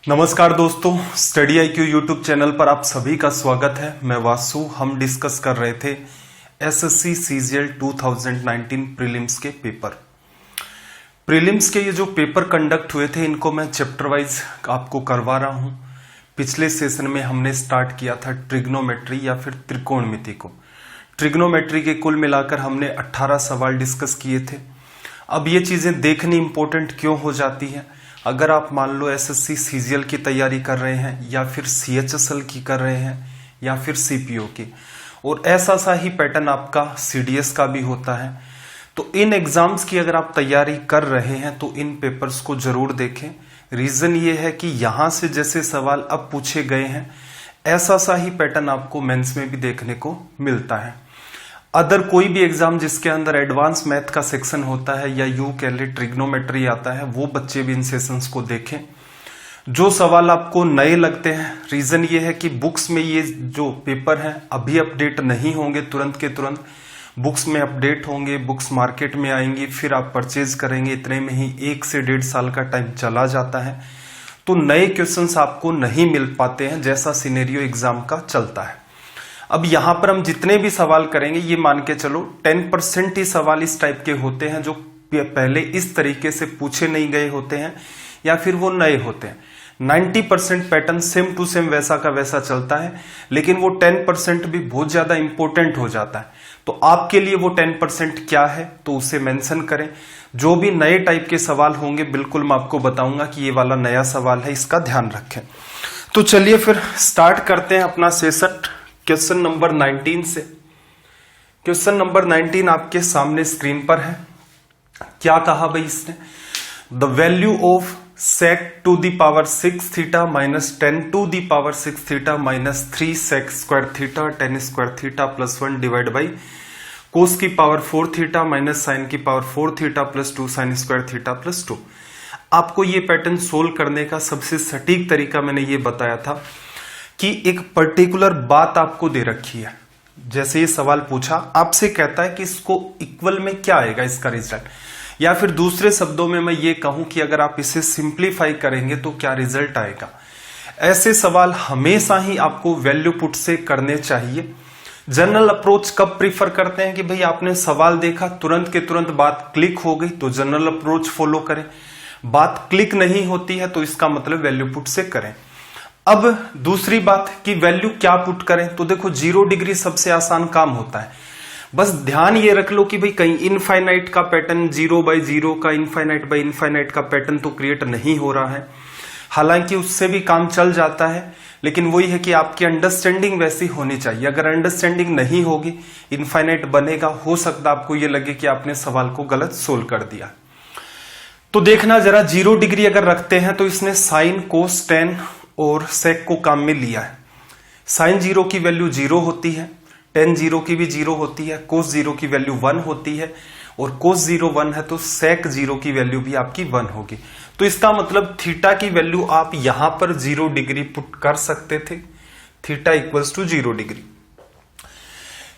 नमस्कार दोस्तों, study IQ YouTube channel पर आप सभी का स्वागत है। मैं वासु। हम डिस्कस कर रहे थे SSC CGL 2019 प्रीलिम्स के पेपर। प्रीलिम्स के ये जो पेपर कंडक्ट हुए थे इनको मैं चैप्टर वाइज आपको करवा रहा हूं। पिछले सेशन में हमने स्टार्ट किया था ट्रिग्नोमेट्री या फिर त्रिकोणमिति को। ट्रिग्नोमेट्री के कुल मिलाकर हमने 18 सवाल डिस्कस किए थे। अब ये चीजें देखनी इंपॉर्टेंट क्यों हो जाती है, अगर आप मान लो SSC CGL की तैयारी कर रहे हैं या फिर CHSL की कर रहे हैं या फिर CPO की, और ऐसा सा ही पैटर्न आपका CDS का भी होता है, तो इन एग्जाम्स की अगर आप तैयारी कर रहे हैं तो इन पेपर्स को जरूर देखें। रीजन ये है कि यहां से जैसे सवाल अब पूछे गए हैं ऐसा सा ही पैटर्न आपको मेंस में भी देखने को मिलता है। अदर कोई भी एग्जाम जिसके अंदर एडवांस मैथ का सेक्शन होता है या यूं कह ले ट्रिग्नोमेट्री आता है, वो बच्चे भी इन सेशंस को देखें। जो सवाल आपको नए लगते हैं, रीजन ये है कि बुक्स में ये जो पेपर हैं अभी अपडेट नहीं होंगे तुरंत के तुरंत। बुक्स में अपडेट होंगे, बुक्स मार्केट में आएंगी, फिर आप परचेज करेंगे, इतने में ही 1 से 1.5 साल का टाइम चला जाता है। तो नए क्वेश्चंस आपको नहीं मिल पाते हैं जैसा सिनेरियो एग्जाम का चलता है। अब यहां पर हम जितने भी सवाल करेंगे ये मान के चलो 10% ही सवाल इस टाइप के होते हैं जो पहले इस तरीके से पूछे नहीं गए होते हैं या फिर वो नए होते हैं। 90% पैटर्न सेम टू सेम वैसा का वैसा चलता है, लेकिन वो 10% भी बहुत ज्यादा इंपॉर्टेंट हो जाता है। तो आपके लिए वो 10% क्या है तो उसे मेंशन करें। जो भी नए टाइप के सवाल होंगे बिल्कुल मैं आपको बताऊंगा कि ये वाला नया सवाल है, इसका ध्यान रखें। तो चलिए फिर स्टार्ट करते हैं अपना सेशन क्वेश्चन नंबर 19 से। क्वेश्चन नंबर 19 आपके सामने स्क्रीन पर है। क्या कहा भाई इसने, the value of sec to the power 6 theta minus 10 to the power 6 theta minus 3 sec square theta 10 square theta plus 1 divide by cos की पावर 4 थीटा माइनस साइन की power 4 theta plus 2 sine square theta plus 2। आपको ये pattern solve करने का सबसे सटीक तरीका मैंने ये बताया था कि एक पर्टिकुलर बात आपको दे रखी है। जैसे ये सवाल पूछा, आपसे कहता है कि इसको इक्वल में क्या आएगा इसका रिजल्ट, या फिर दूसरे शब्दों में मैं ये कहूं कि अगर आप इसे सिंप्लीफाई करेंगे तो क्या रिजल्ट आएगा। ऐसे सवाल हमेशा ही आपको वैल्यू पुट से करने चाहिए। जनरल अप्रोच कब प्रीफर करते हैं कि भाई आपने सवाल देखा, तुरंत के तुरंत बात क्लिक हो गई तो जनरल अप्रोच फॉलो करें। बात क्लिक नहीं होती है तो इसका मतलब वैल्यू पुट से करें। अब दूसरी बात कि वैल्यू क्या पुट करें, तो देखो 0 डिग्री सबसे आसान काम होता है। बस ध्यान ये रख लो कि भाई कहीं इनफाइनाइट का पैटर्न 0/0 का इनफाइनाइट बाय इनफाइनाइट का पैटर्न तो क्रिएट नहीं हो रहा है। हालांकि उससे भी काम चल जाता है, लेकिन वही है कि आपकी अंडरस्टैंडिंग वैसी होनी चाहिए। अगर अंडरस्टैंडिंग नहीं होगी, इनफाइनाइट बनेगा, हो सकता है आपको ये लगे कि आपने सवाल को गलत सोल्व कर दिया। तो देखना जरा, 0 डिग्री अगर रखते हैं तो इसने साइन कोस टेन और सेक को काम में लिया है। साइन 0 की वैल्यू 0 होती है, टेन 0 की भी 0 होती है, कोस 0 की वैल्यू 1 होती है, और कोस 0 1 है तो सेक 0 की वैल्यू भी आपकी 1 होगी। तो इसका मतलब थीटा की वैल्यू आप यहां पर 0 डिग्री पुट कर सकते थे। Theta equals to 0 degree.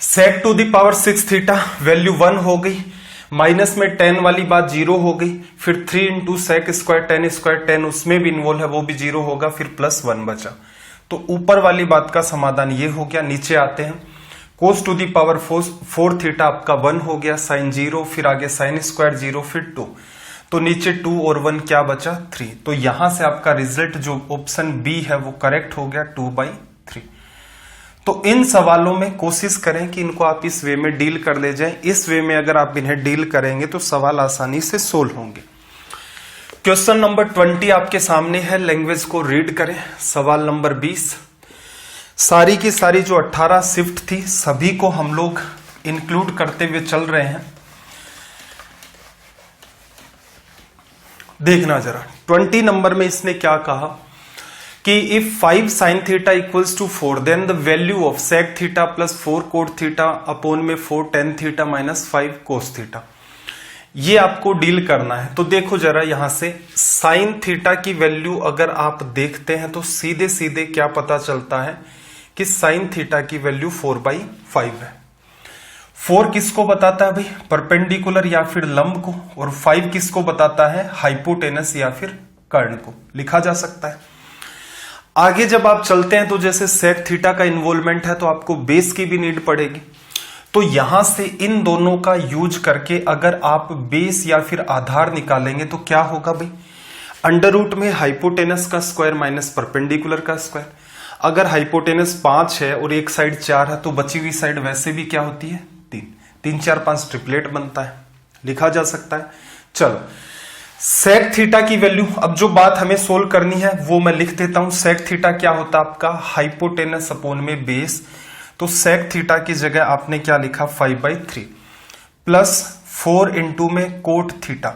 Sec to the power 6 theta value 1 हो गई, माइनस में 10 वाली बात 0 हो गई, फिर 3 इंटू सेक स्क्वायर 10 स्क्वायर 10 उसमें भी इन्वॉल्व है, वो भी 0 होगा, फिर प्लस 1 बचा। तो ऊपर वाली बात का समाधान ये हो गया। नीचे आते हैं, कोस टू दी पावर 4 थीटा आपका 1 हो गया, साइन 0, फिर आगे साइन स्क्वायर 0, फिर 2, तो नीचे 2 और 1 क्या बचा 3। तो यहां से आपका रिजल्ट जो ऑप्शन बी है वो करेक्ट हो गया 2/3। तो इन सवालों में कोशिश करें कि इनको आप इस वे में डील कर ले जाएं। इस वे में अगर आप इन्हें डील करेंगे तो सवाल आसानी से सोल्व होंगे। क्वेश्चन नंबर 20 आपके सामने है, लैंग्वेज को रीड करें। सवाल नंबर 20, सारी की सारी जो 18 शिफ्ट थी सभी को हम लोग इंक्लूड करते हुए चल रहे हैं। देखना जरा 20 नंबर में इसने क्या कहा कि if 5 sin theta equals to 4 then the value of sec theta plus 4 cot theta upon में 4 tan theta minus 5 cos theta. ये आपको डील करना है। तो देखो जरा, यहां से sin थीटा की वैल्यू अगर आप देखते हैं तो सीधे सीधे क्या पता चलता है कि sin थीटा की वैल्यू 4/5 है। 4 किसको बताता है भाई, परपेंडिकुलर या फिर लंब को, और 5 किसको बताता है, हाइपोटेनस या फिर कर्ण को। लिखा जा सकता है आगे जब आप चलते हैं तो जैसे सेक थीटा का इन्वॉल्वमेंट है तो आपको बेस की भी नीड पड़ेगी। तो यहां से इन दोनों का यूज करके अगर आप बेस या फिर आधार निकालेंगे तो क्या होगा भाई, अंडर रूट में हाइपोटेनस का स्क्वायर माइनस परपेंडिकुलर का स्क्वायर। अगर हाइपोटेनस 5 है और एक साइड 4 है तो बची हुई साइड वैसे भी क्या होती है 3, 3 4 5 ट्रिपलेट बनता है, लिखा जा सकता है। चलो सेक थीटा की वैल्यू, अब जो बात हमें सोल्व करनी है वो मैं लिख देता हूं। सेक थीटा क्या होता है आपका हाइपोटेनस अपॉन में बेस, तो सेक थीटा की जगह आपने क्या लिखा 5/3 प्लस 4 इंटू में कोट थीटा।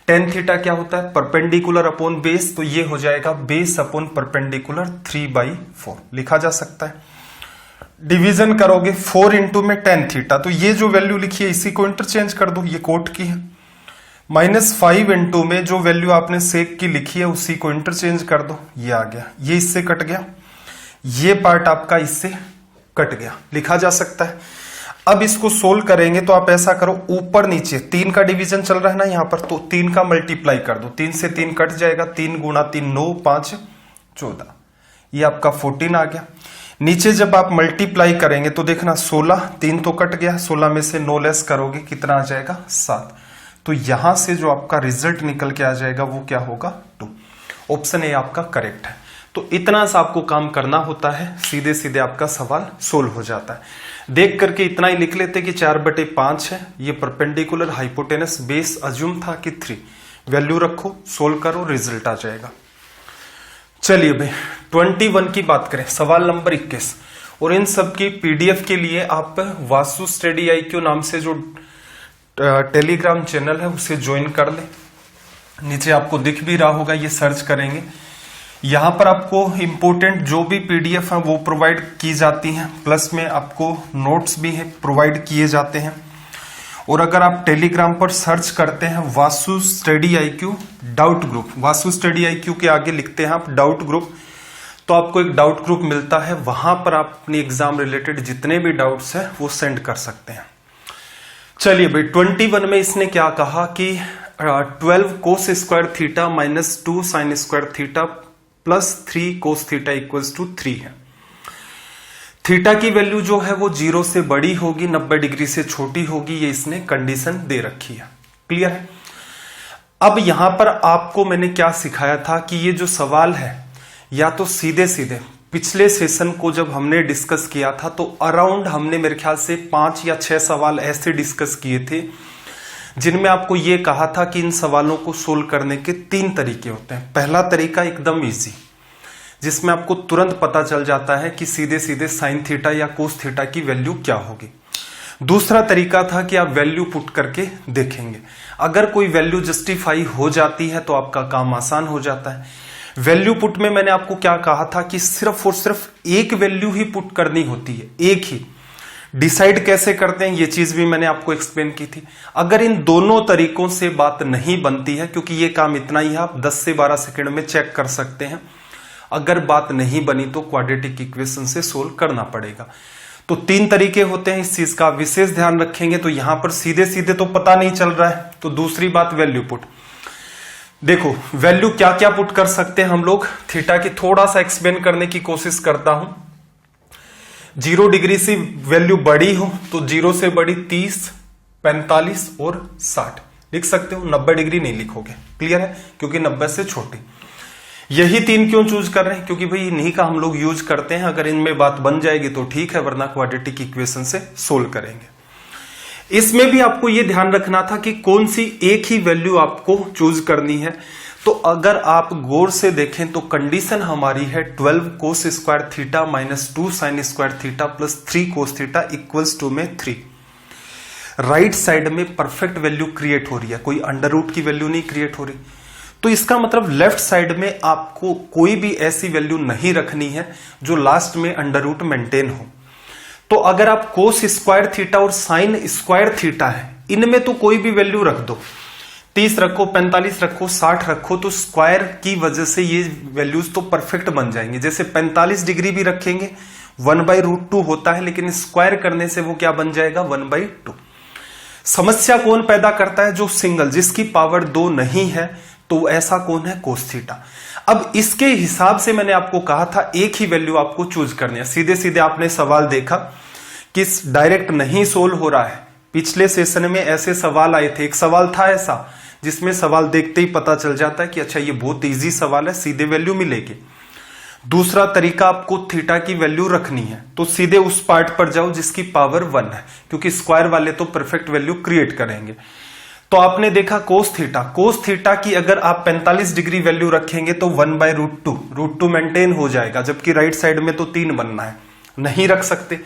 टेन थीटा क्या होता है परपेंडिकुलर अपॉन बेस, तो ये हो जाएगा बेस अपॉन परपेंडिकुलर 3/4, लिखा जा सकता है। डिवीजन करोगे 4 इंटू में टेन थीटा, तो ये जो वैल्यू लिखी है इसी को इंटरचेंज कर दो, ये कोट की है। माइनस 5 इंटू में जो वैल्यू आपने सेक की लिखी है उसी को इंटरचेंज कर दो, ये आ गया, ये इससे कट गया, ये पार्ट आपका इससे कट गया, लिखा जा सकता है। अब इसको सोल्व करेंगे तो आप ऐसा करो, ऊपर नीचे 3 का डिवीजन चल रहा है ना यहाँ पर, तो 3 का मल्टीप्लाई कर दो, 3 से 3 कट जाएगा, 3 गुणा 3 9 5 14, ये आपका 14 आ गया। नीचे जब आप मल्टीप्लाई करेंगे तो देखना 16, 3 तो कट गया, 16 में से 9 लेस करोगे कितना आ जाएगा 7। तो यहां से जो आपका रिजल्ट निकल के आ जाएगा वो क्या होगा 2। ऑप्शन ए आपका करेक्ट है। तो इतना सा आपको काम करना होता है, सीधे सीधे आपका सवाल सोल्व हो जाता है। देख करके इतना ही लिख लेते कि 4/5 है, ये परपेंडिकुलर हाइपोटेनस बेस अज्यूम था कि 3, वैल्यू रखो सोल्व करो रिजल्ट आ जाएगा। चलिए भाई 21 की बात करें, सवाल नंबर 21, और इन सब की पीडीएफ के लिए आप वासु स्टडी IQ नाम से जो टेलीग्राम चैनल है उसे ज्वाइन कर ले, नीचे आपको दिख भी रहा होगा, ये सर्च करेंगे। यहां पर आपको इंपोर्टेंट जो भी पीडीएफ है वो प्रोवाइड की जाती हैं, प्लस में आपको नोट्स भी है प्रोवाइड किए जाते हैं। और अगर आप टेलीग्राम पर सर्च करते हैं Vasu study IQ doubt group, Vasu study IQ के आगे लिखते हैं आप डाउट ग्रुप, तो आपको एक डाउट ग्रुप मिलता है, वहां पर आप अपनी एग्जाम रिलेटेड जितने भी डाउट्स हैं वो सेंड कर सकते हैं। चलिए भाई 21 में इसने क्या कहा कि 12 cos square theta minus 2 sine square theta plus 3 cos theta equals to 3 है। थीटा की वैल्यू जो है वो 0 से बड़ी होगी, 90 डिग्री से छोटी होगी, ये इसने कंडीशन दे रखी है। क्लियर है। अब यहां पर आपको मैंने क्या सिखाया था कि ये जो सवाल है या तो सीधे सीधे, पिछले सेशन को जब हमने डिस्कस किया था तो अराउंड हमने मेरे ख्याल से 5 या 6 सवाल ऐसे डिस्कस किए थे जिनमें आपको ये कहा था कि इन सवालों को सोल्व करने के 3 तरीके होते हैं। पहला तरीका एकदम इजी, जिसमें आपको तुरंत पता चल जाता है कि सीधे सीधे साइन थीटा या कोस थीटा की वैल्यू क्या होगी। दूसरा तरीका था कि आप वैल्यू पुट करके देखेंगे, अगर कोई वैल्यू जस्टिफाई हो जाती है तो आपका काम आसान हो जाता है। वैल्यू पुट में मैंने आपको क्या कहा था कि सिर्फ और सिर्फ एक वैल्यू ही पुट करनी होती है, एक ही। डिसाइड कैसे करते हैं ये चीज भी मैंने आपको एक्सप्लेन की थी। अगर इन दोनों तरीकों से बात नहीं बनती है, क्योंकि ये काम इतना ही है, आप 10 से 12 सेकंड में चेक कर सकते हैं, अगर बात नहीं बनी तो क्वाड्रेटिक इक्वेशन से सोल्व करना पड़ेगा। तो 3 तरीके होते हैं, इस चीज का विशेष ध्यान रखेंगे। तो यहां पर सीधे सीधे तो पता नहीं चल रहा है, तो दूसरी बात वैल्यू पुट। देखो वैल्यू क्या क्या पुट कर सकते हैं हम लोग, थीटा की थोड़ा सा एक्सप्लेन करने की कोशिश करता हूं। 0 डिग्री से वैल्यू बड़ी हो तो 0 से बड़ी 30, 45 और 60 लिख सकते हो, 90 डिग्री नहीं लिखोगे। क्लियर है, क्योंकि 90 से छोटी। यही 3 क्यों चूज कर रहे हैं, क्योंकि भाई इन्हीं का हम लोग यूज करते हैं। अगर इनमें बात बन जाएगी तो ठीक है, वरना क्वाड्रेटिक इक्वेशन से सोल्व करेंगे। इसमें भी आपको यह ध्यान रखना था कि कौन सी एक ही वैल्यू आपको चूज करनी है। तो अगर आप गौर से देखें तो कंडीशन हमारी है 12 cos square theta minus 2 sine square theta plus 3 cos theta equals to में 3। राइट साइड में परफेक्ट वैल्यू क्रिएट हो रही है, कोई अंडर रूट की वैल्यू नहीं क्रिएट हो रही। तो इसका मतलब लेफ्ट साइड में आपको कोई भी ऐसी वैल्यू नहीं रखनी है जो लास्ट में अंडर रूट मेंटेन हो। तो अगर आप कोस स्क्वायर थीटा और साइन स्क्वायर थीटा है, इनमें तो कोई भी वैल्यू रख दो, 30 रखो, 45 रखो, 60 रखो, तो स्क्वायर की वजह से ये वैल्यूज तो परफेक्ट बन जाएंगे। जैसे 45 डिग्री भी रखेंगे 1/√2 होता है, लेकिन स्क्वायर करने से वो क्या बन जाएगा 1/2। समस्या कौन पैदा करता है, जो सिंगल, जिसकी पावर 2 नहीं है, तो ऐसा कौन है, कोस थीटा। अब इसके हिसाब से मैंने आपको कहा था एक ही वैल्यू आपको चूज करनी है। सीधे सीधे आपने सवाल देखा कि डायरेक्ट नहीं सोल्व हो रहा है। पिछले सेशन में ऐसे सवाल आए थे, एक सवाल था ऐसा जिसमें सवाल देखते ही पता चल जाता है कि अच्छा ये बहुत इजी सवाल है, सीधे वैल्यू मिलेगी। दूसरा तरीका, आपको थीटा की वैल्यू रखनी है तो सीधे उस पार्ट पर जाओ जिसकी पावर 1 है, क्योंकि स्क्वायर वाले तो परफेक्ट वैल्यू क्रिएट करेंगे। तो आपने देखा कोस थीटा की अगर आप 45 डिग्री वैल्यू रखेंगे तो 1/√2, √2 मेंटेन हो जाएगा, जबकि राइट साइड में तो 3 बनना है, नहीं रख सकते।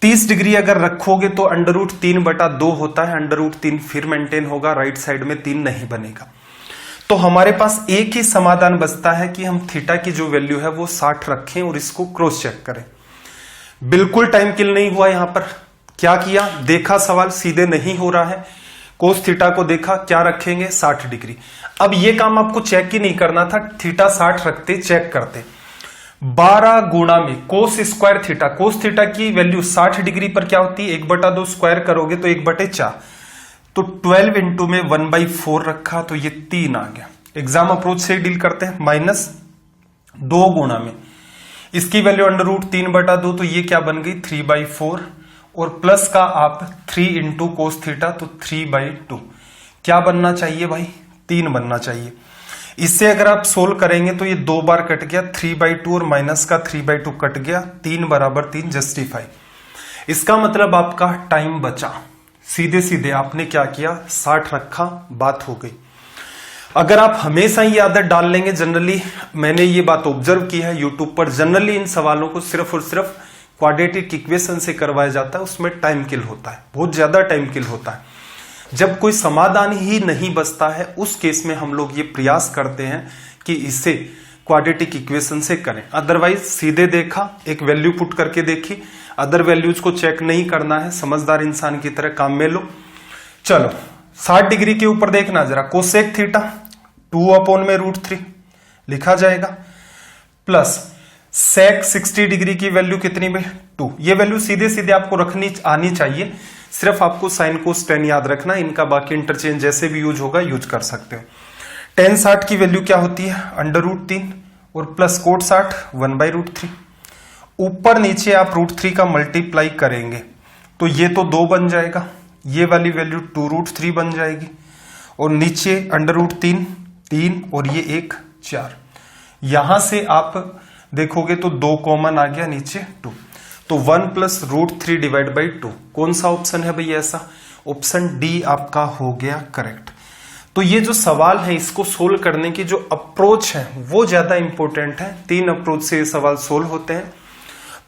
30 डिग्री अगर रखोगे तो √3/2 होता है, √3 फिर मेंटेन होगा, राइट साइड में 3 नहीं बनेगा। तो हमारे पास एक ही समाधान बचता है कि हम थीटा की जो वैल्यू है वो 60 रखें और इसको क्रॉस चेक करें। बिल्कुल टाइम किल नहीं हुआ। यहां पर क्या किया, देखा सवाल सीधे नहीं हो रहा है, कोस थीटा को देखा, क्या रखेंगे 60 डिग्री। अब ये काम आपको चेक ही नहीं करना था, थीटा 60 रखते चेक करते। 12 गुणा में कोस स्क्वायर थीटा, कोस थीटा की वैल्यू 60 डिग्री पर क्या होती है, 1/2 स्क्वायर करोगे तो 1/4, तो 12 इंटू में 1/4 रखा तो ये 3 आ गया। एग्जाम अप्रोच से डील करते हैं। -2 गुणा में इसकी वैल्यू √3/2 तो ये क्या बन गई 3/4, और प्लस का आप 3 इंटू कोस थीटा तो 3/2। क्या बनना चाहिए भाई, 3 बनना चाहिए। इससे अगर आप सोल्व करेंगे तो ये 2 बार कट गया, 3/2 और माइनस का 3/2 कट गया, 3 = 3 जस्टिफाई। इसका मतलब आपका टाइम बचा। सीधे सीधे आपने क्या किया, 60 रखा, बात हो गई। अगर आप हमेशा ये आदत डाल लेंगे, जनरली मैंने ये बात ऑब्जर्व की है यूट्यूब पर, जनरली इन सवालों को सिर्फ और सिर्फ क्वाड्रेटिक इक्वेशन से करवाया जाता है, उसमें टाइम किल होता है, बहुत ज्यादा टाइम किल होता है। जब कोई समाधान ही नहीं बचता है उस केस में हम लोग ये प्रयास करते हैं कि इसे क्वाड्रेटिक इक्वेशन से करें। अदरवाइज सीधे देखा, एक वैल्यू पुट करके देखी, अदर वैल्यूज को चेक नहीं करना है, समझदार इंसान की तरह काम में लो। चलो 60 डिग्री के ऊपर देखना जरा, कोसेक थीटा 2/√3 लिखा जाएगा, प्लस सेक 60 डिग्री की वैल्यू कितनी में 2। ये वैल्यू सीधे सीधे आपको रखनी आनी चाहिए, सिर्फ आपको साइन कोस टेन याद रखना, इनका बाकी इंटरचेंज जैसे भी यूज होगा यूज कर सकते हो। tan 60 की वैल्यू क्या होती है, √3 और प्लस कोट 60 1/√3। ऊपर नीचे आप √3 का मल्टीप्लाई करेंगे तो ये तो 2 बन जाएगा, ये वाली वैल्यू 2√3 बन जाएगी, और नीचे √3 3 और ये 1 4। यहां से आप देखोगे तो 2 कॉमन आ गया, नीचे 2, तो 1 + √3/2। कौन सा ऑप्शन है भाई ऐसा, ऑप्शन डी आपका हो गया करेक्ट। तो ये जो सवाल है इसको सोल्व करने की जो अप्रोच है वो ज्यादा इंपॉर्टेंट है। 3 अप्रोच से ये सवाल सोल्व होते हैं।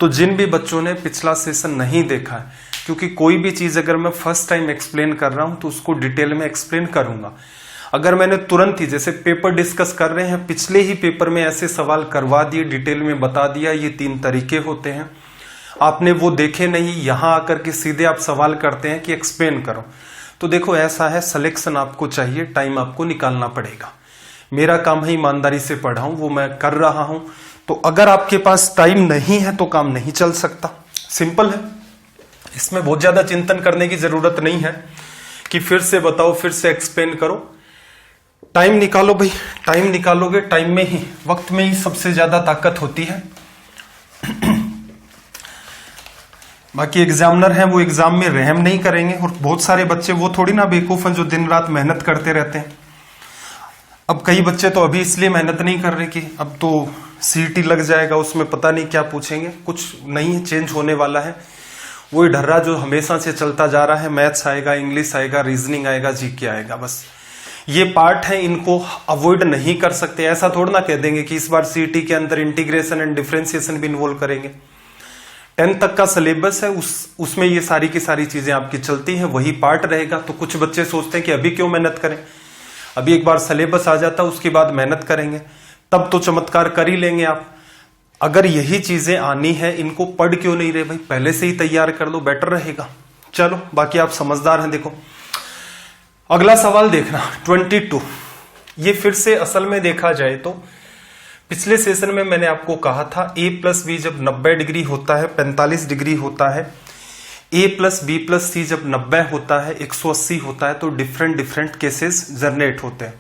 तो जिन भी बच्चों ने पिछला सेशन नहीं देखा है, क्योंकि कोई भी चीज अगर मैं फर्स्ट टाइम एक्सप्लेन कर रहा हूं तो उसको डिटेल में एक्सप्लेन करूंगा। अगर मैंने तुरंत ही, जैसे पेपर डिस्कस कर रहे हैं, पिछले ही पेपर में ऐसे सवाल करवा दिए, डिटेल में बता दिया ये 3 तरीके होते हैं, आपने वो देखे नहीं, यहां आकर के सीधे आप सवाल करते हैं कि एक्सप्लेन करो, तो देखो ऐसा है, सिलेक्शन आपको चाहिए, टाइम आपको निकालना पड़ेगा। मेरा काम है ईमानदारी से पढ़ाऊं, वो मैं कर रहा हूं। तो अगर आपके पास टाइम नहीं है तो काम नहीं चल सकता, सिंपल है। इसमें बहुत ज्यादा चिंतन करने की जरूरत नहीं है कि फिर से बताओ, फिर से एक्सप्लेन करो। टाइम निकालो भाई, टाइम निकालोगे, टाइम में ही, वक्त में ही सबसे ज्यादा ताकत होती है। बाकी एग्जामिनर हैं वो एग्जाम में रहम नहीं करेंगे, और बहुत सारे बच्चे वो थोड़ी ना बेवकूफ हैं जो दिन रात मेहनत करते रहते हैं। अब कई बच्चे तो अभी इसलिए मेहनत नहीं कर रहे कि अब तो सीटी लग जाएगा, उसमें पता नहीं क्या पूछेंगे, कुछ नहीं है, चेंज होने वाला है। वही ढर्रा जो हमेशा से चलता जा रहा है, मैथ्स आएगा, इंग्लिश आएगा, रीजनिंग आएगा, जीके आएगा, बस ये पार्ट है, इनको अवॉइड नहीं कर सकते। ऐसा थोड़ा ना कह देंगे कि इस बार सीटी के अंदर इंटीग्रेशन एंड डिफरेंशिएशन भी इन्वॉल्व करेंगे। 10th तक का सिलेबस है, उसमें ये सारी की सारी चीजें आपकी चलती हैं, वही पार्ट रहेगा। तो कुछ बच्चे सोचते हैं कि अभी क्यों मेहनत करें, अभी एक बार सिलेबस आ जाता उसके बाद मेहनत करेंगे, तब तो चमत्कार कर ही लेंगे आप। अगर यही चीजें आनी है, इनको पढ़ क्यों नहीं रहे भाई, पहले से ही तैयार कर दो, बेटर रहेगा। चलो बाकी आप समझदार हैं। देखो अगला सवाल देखना 22। ये फिर से असल में देखा जाए तो पिछले सेशन में मैंने आपको कहा था a + b जब 90 डिग्री होता है, 45 डिग्री होता है, a + b + c जब 90 होता है, 180 होता है, तो डिफरेंट केसेस जनरेट होते हैं।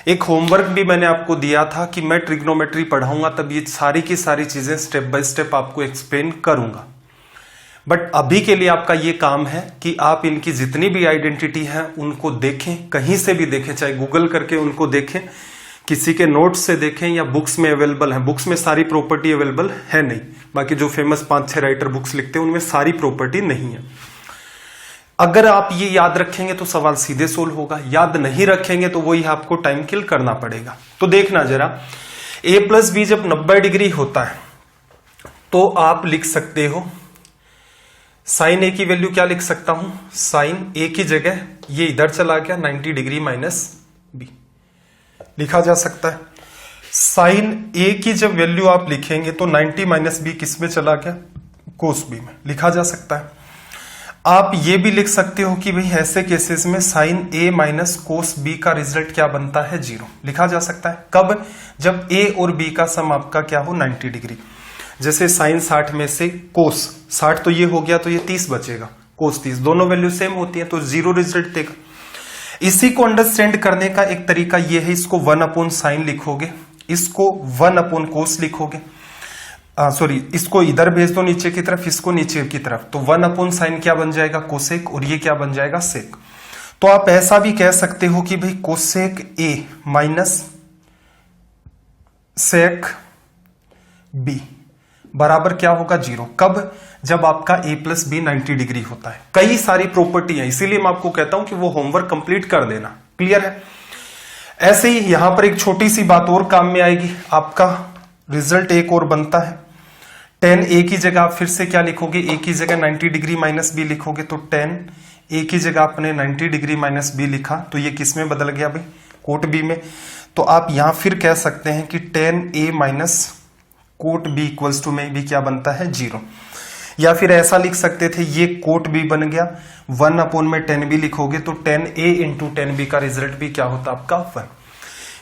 एक होमवर्क भी मैंने आपको दिया था कि मैं ट्रिग्नोमेट्री पढ़ाऊंगा तब ये सारी की सारी चीजें स्टेप बाय स्टेप आपको एक्सप्लेन करूंगा। बट अभी के लिए आपका ये काम है कि आप इनकी जितनी भी आइडेंटिटी है उनको देखें, कहीं से भी देखें, चाहे गूगल करके उनको देखें, किसी के नोट्स से देखें या बुक्स में अवेलेबल है। बुक्स में सारी प्रॉपर्टी अवेलेबल है नहीं, बाकी जो फेमस 5-6 राइटर बुक्स लिखते हैं उनमें सारी प्रॉपर्टी नहीं है। अगर आप ये याद रखेंगे तो सवाल सीधे सोल्व होगा, याद नहीं रखेंगे तो वही आपको टाइम किल करना पड़ेगा। तो देखना जरा, a प्लस बी जब 90 डिग्री होता है तो आप लिख सकते हो साइन ए की वैल्यू क्या लिख सकता हूं, साइन ए की जगह ये इधर चला गया 90 डिग्री माइनस बी लिखा जा सकता है। साइन ए की जब वैल्यू आप लिखेंगे तो 90 माइनस बी किस में चला गया, कोस बी में लिखा जा सकता है। आप ये भी लिख सकते हो कि भाई ऐसे केसेस में साइन ए माइनस कोस बी का रिजल्ट क्या बनता है, 0 लिखा जा सकता है। कब, जब ए और बी का सम आपका क्या हो 90 डिग्री। जैसे साइन 60 में से कोस 60 तो ये हो गया तो ये 30 बचेगा, कोस 30, दोनों वैल्यू सेम होती है तो 0 रिजल्ट देगा। इसी को अंडरस्टैंड करने का एक तरीका ये है, इसको 1/sin लिखोगे, इसको 1/cos लिखोगे, सॉरी इसको इधर भेज दो नीचे की तरफ, इसको नीचे की तरफ, तो 1/sin क्या बन जाएगा, कोसेक, और ये क्या बन जाएगा, सेक। तो आप ऐसा भी कह सकते हो कि भाई cosec A minus sec B बराबर क्या होगा, 0। कब, जब आपका a प्लस बी 90 डिग्री होता है। कई सारी प्रॉपर्टी है, इसीलिए मैं आपको कहता हूं कि वो होमवर्क कंप्लीट कर देना, क्लियर है। ऐसे ही यहां पर एक छोटी सी बात और काम में आएगी, आपका रिजल्ट एक और बनता है। tan a की जगह आप फिर से क्या लिखोगे, a की जगह 90 डिग्री माइनस बी लिखोगे, तो tan a की जगह आपने 90 डिग्री माइनस बी लिखा तो ये किस में बदल गया भाई, कोट बी में। तो आप यहां फिर कह सकते हैं कि tan a माइनस कोट बी इक्वल्स टू में भी क्या बनता है, 0। या फिर ऐसा लिख सकते थे, ये कोट बी बन गया, 1/tan b लिखोगे तो tan a into tan b का रिजल्ट भी क्या होता आपका 1।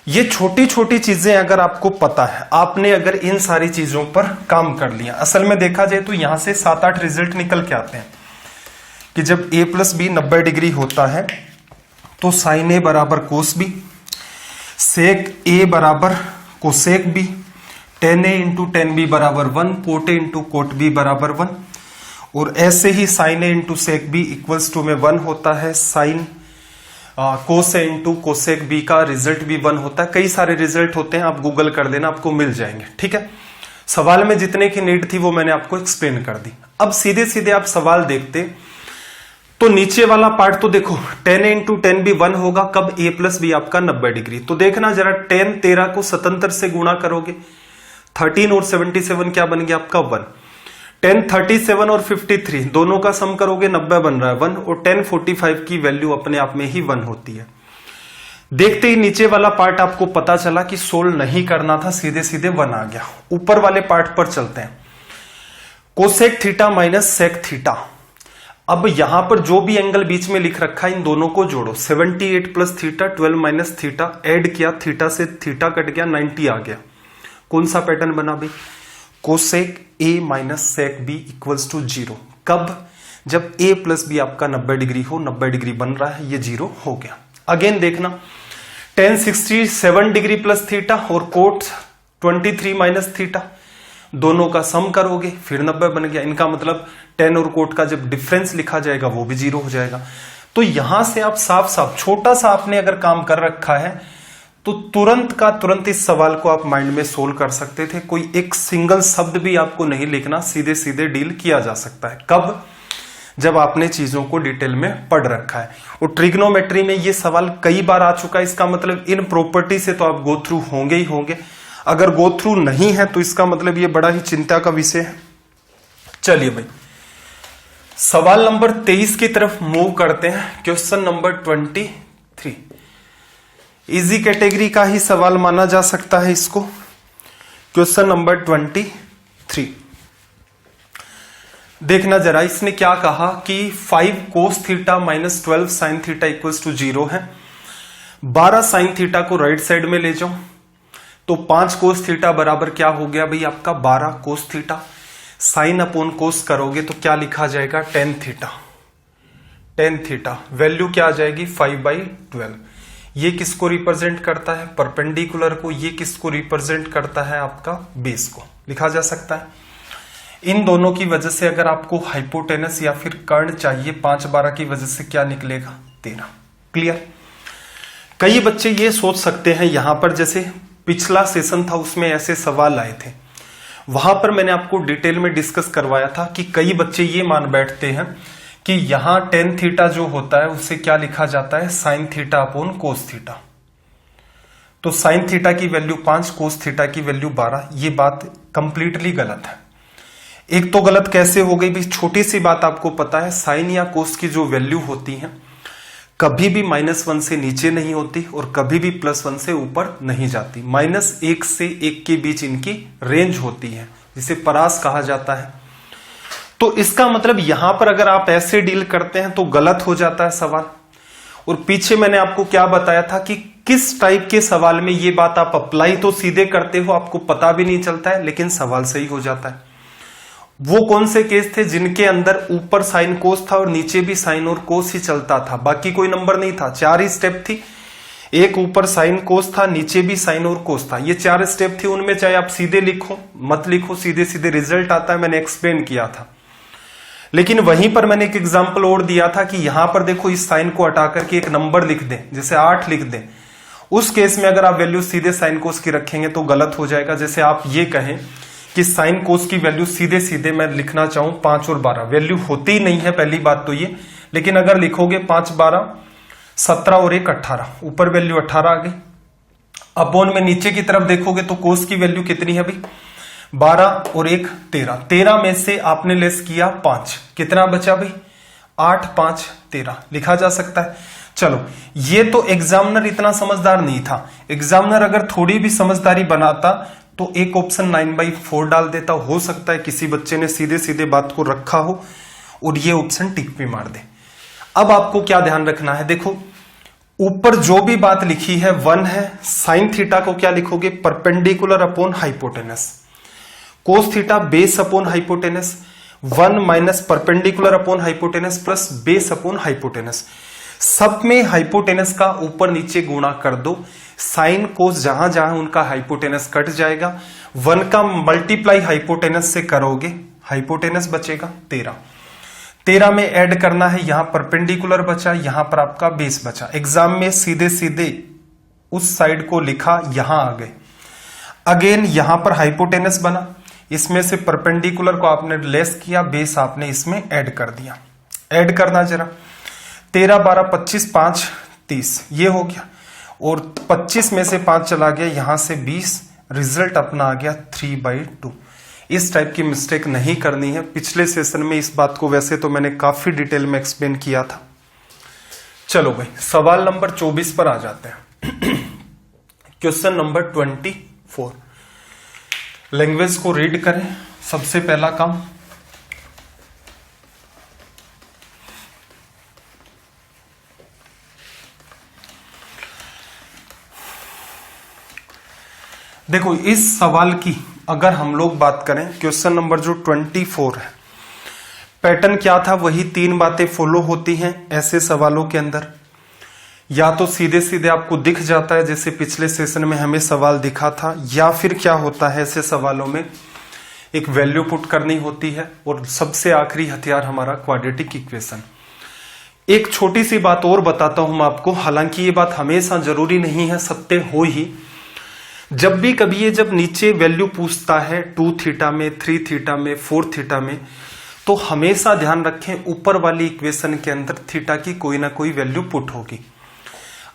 ये छोटी छोटी चीजें अगर आपको पता है, आपने अगर इन सारी चीजों पर काम कर लिया, असल में देखा जाए तो यहां से 7-8 रिजल्ट निकल के आते हैं कि जब a प्लस बी 90 डिग्री होता है तो साइन ए बराबर कोस बी, सेक ए बराबर cosec B, tan a into tan b बराबर 1, cot A into cot B बराबर 1, और ऐसे ही sine A into sec B equals to में 1 होता है, sine cos A into cosec B का रिजल्ट भी 1 होता है। कई सारे रिजल्ट होते हैं, आप गूगल कर देना, आपको मिल जाएंगे, ठीक है। सवाल में जितने की नीड थी वो मैंने आपको एक्सप्लेन कर दी। अब सीधे सीधे आप सवाल देखते तो नीचे वाला पार्ट तो देखो, tan a into tan b 1 होगा, कब, a प्लस बी आपका 90 डिग्री। तो देखना जरा, tan 13 को 77 से गुणा करोगे, 13 और 77 क्या बन गया आपका 1। tan 37 और 53 दोनों का सम करोगे 90 बन रहा है 1, और tan 45 की वैल्यू अपने आप में ही 1 होती है। देखते ही नीचे वाला पार्ट आपको पता चला कि सोल्व नहीं करना था, सीधे सीधे 1 आ गया। ऊपर वाले पार्ट पर चलते हैं, cosec theta minus sec theta. अब यहां पर जो भी एंगल बीच में लिख रखा है इन दोनों को जोड़ो, 78 plus theta 12 minus theta, add किया, थीटा से थीटा कट गया, 90 आ गया। कौन सा पैटर्न बना भाई, cosec A minus sec B equals to 0। कब, जब a प्लस बी आपका 90 डिग्री हो, 90 डिग्री बन रहा है, ये 0 हो गया। अगेन देखना, tan 67 डिग्री प्लस थीटा और कोट 23 माइनस थीटा, दोनों का सम करोगे फिर 90 बन गया। इनका मतलब tan और कोट का जब डिफरेंस लिखा जाएगा वो भी 0 हो जाएगा। तो यहां से आप साफ साफ, छोटा सा आपने अगर काम कर रखा है तो तुरंत का तुरंत इस सवाल को आप माइंड में सोल्व कर सकते थे। कोई एक सिंगल शब्द भी आपको नहीं लिखना, सीधे सीधे डील किया जा सकता है। कब, जब आपने चीजों को डिटेल में पढ़ रखा है। और ट्रिग्नोमेट्री में ये सवाल कई बार आ चुका है, इसका मतलब इन प्रॉपर्टी से तो आप गो थ्रू होंगे ही होंगे। अगर गो थ्रू नहीं है तो इसका मतलब ये बड़ा ही चिंता का विषय है। चलिए भाई, सवाल नंबर 23 की तरफ मूव करते हैं। क्वेश्चन नंबर 23, इजी कैटेगरी का ही सवाल माना जा सकता है इसको। क्वेश्चन नंबर 23, देखना जरा, इसने क्या कहा कि 5 cos theta minus 12 sine theta equals to 0 है। 12 साइन थीटा को राइट साइड में ले जाओ तो 5 कोस थीटा बराबर क्या हो गया भाई आपका 12 कोस थीटा। साइन अपॉन कोस करोगे तो क्या लिखा जाएगा, tan theta. tan theta value क्या आ जाएगी 5/12। ये किसको रिप्रेजेंट करता है? परपेंडिकुलर को। ये किसको रिप्रेजेंट करता है? आपका बेस को। लिखा जा सकता है। इन दोनों की वजह से अगर आपको हाइपोटेनस या फिर कर्ण चाहिए 5/12 की वजह से क्या निकलेगा? 13। क्लियर? कई बच्चे ये सोच सकते हैं यहां पर, जैसे पिछला सेशन था उसमें ऐसे सवाल आए थे, वहां पर मैंने आपको डिटेल में डिस्कस करवाया था कि कई बच्चे ये मान बैठते हैं कि यहां टेन थीटा जो होता है उसे क्या लिखा जाता है? Sine theta upon cos theta. तो साइन थीटा की वैल्यू 5, कोस थीटा की वैल्यू 12। ये बात कंप्लीटली गलत है। एक तो गलत कैसे हो गई? भी छोटी सी बात आपको पता है, साइन या कोस की जो वैल्यू होती है कभी भी -1 से नीचे नहीं होती और कभी भी +1 से ऊपर नहीं जाती। -1 से 1 के बीच इनकी रेंज होती है, जिसे परास कहा जाता है। तो इसका मतलब यहां पर अगर आप ऐसे डील करते हैं तो गलत हो जाता है सवाल। और पीछे मैंने आपको क्या बताया था कि किस टाइप के सवाल में ये बात आप अप्लाई तो सीधे करते हो, आपको पता भी नहीं चलता है, लेकिन सवाल सही हो जाता है। वो कौन से केस थे जिनके अंदर ऊपर साइन कोस था और नीचे भी साइन और कोस ही चलता था, बाकी कोई नंबर नहीं था? 4 ही स्टेप थी। एक ऊपर साइन कोस था, नीचे भी साइन और कोस था। ये 4 स्टेप थी। उनमें चाहे आप सीधे लिखो मत लिखो, सीधे सीधे रिजल्ट आता है। मैंने एक्सप्लेन किया था। लेकिन वहीं पर मैंने एक एग्जाम्पल और दिया था कि यहां पर देखो, इस साइन को हटा करके एक नंबर लिख दें, जैसे 8 लिख दें। उस केस में अगर आप वैल्यू सीधे साइन कोस की रखेंगे तो गलत हो जाएगा। जैसे आप ये कहें कि साइन कोस की वैल्यू सीधे सीधे मैं लिखना चाहूं 5 और 12, वैल्यू होती ही नहीं है पहली बात तो ये। लेकिन अगर लिखोगे 5 12 17 और 1 18, ऊपर वैल्यू 18 आ गई। अपॉन में नीचे की तरफ देखोगे तो कोस की वैल्यू कितनी है भाई? 12 और 1 13। 13 में से आपने लेस किया 5, कितना बचा भाई? 8 5 13। लिखा जा सकता है। चलो, ये तो एग्जामिनर इतना समझदार नहीं था। एग्जामिनर अगर थोड़ी भी समझदारी बनाता तो एक ऑप्शन 9/4 डाल देता। हो सकता है किसी बच्चे ने सीधे सीधे बात को रखा हो और ये ऑप्शन टिक पे मार दे। अब आपको क्या ध्यान रखना है? देखो, ऊपर जो भी बात लिखी है 1 है। साइन थीटा को क्या लिखोगे? Perpendicular upon hypotenuse. Cos theta base upon hypotenuse. 1 minus perpendicular upon hypotenuse plus base upon hypotenuse. सब में हाइपोटेनस का ऊपर नीचे गुणा कर दो। साइन कोस जहां जहां उनका हाइपोटेनस कट जाएगा, 1 का मल्टीप्लाई हाइपोटेनस से करोगे, हाइपोटेनस बचेगा 13। 13 में ऐड करना है, यहां परपेंडिकुलर बचा, यहां पर आपका बेस बचा। एग्जाम में सीधे सीधे उस साइड को लिखा, यहां आ गए। अगेन यहां पर हाइपोटेनस बना, इसमें से परपेंडिकुलर को आपने लेस किया, बेस आपने इसमें ऐड कर दिया। ऐड करना जरा, 13 12 25 5 30, ये हो गया। और 25 में से 5 चला गया, यहां से 20, रिजल्ट अपना आ गया 3/2। इस टाइप की मिस्टेक नहीं करनी है। पिछले सेशन में इस बात को वैसे तो मैंने काफी डिटेल में एक्सप्लेन किया था। चलो भाई, सवाल नंबर 24 पर आ जाते हैं। Question number 24। लैंग्वेज को रीड करें, सबसे पहला काम। देखो, इस सवाल की अगर हम लोग बात करें, क्वेश्चन नंबर जो 24 है, पैटर्न क्या था? वही 3 बातें फॉलो होती हैं ऐसे सवालों के अंदर। या तो सीधे सीधे आपको दिख जाता है जैसे पिछले सेशन में हमें सवाल दिखा था, या फिर क्या होता है ऐसे सवालों में एक वैल्यू पुट करनी होती है, और सबसे आखिरी हथियार हमारा क्वाड्रेटिक इक्वेशन। एक छोटी सी बात और बताता हूं मैं आपको, हालांकि ये बात हमेशा जरूरी नहीं है सत्य हो ही। जब भी कभी ये जब नीचे वैल्यू पूछता है 2 थीटा में, 3 थीटा में, 4 थीटा में, तो हमेशा ध्यान रखें ऊपर वाली इक्वेशन के अंदर थीटा की कोई ना कोई वैल्यू पुट होगी।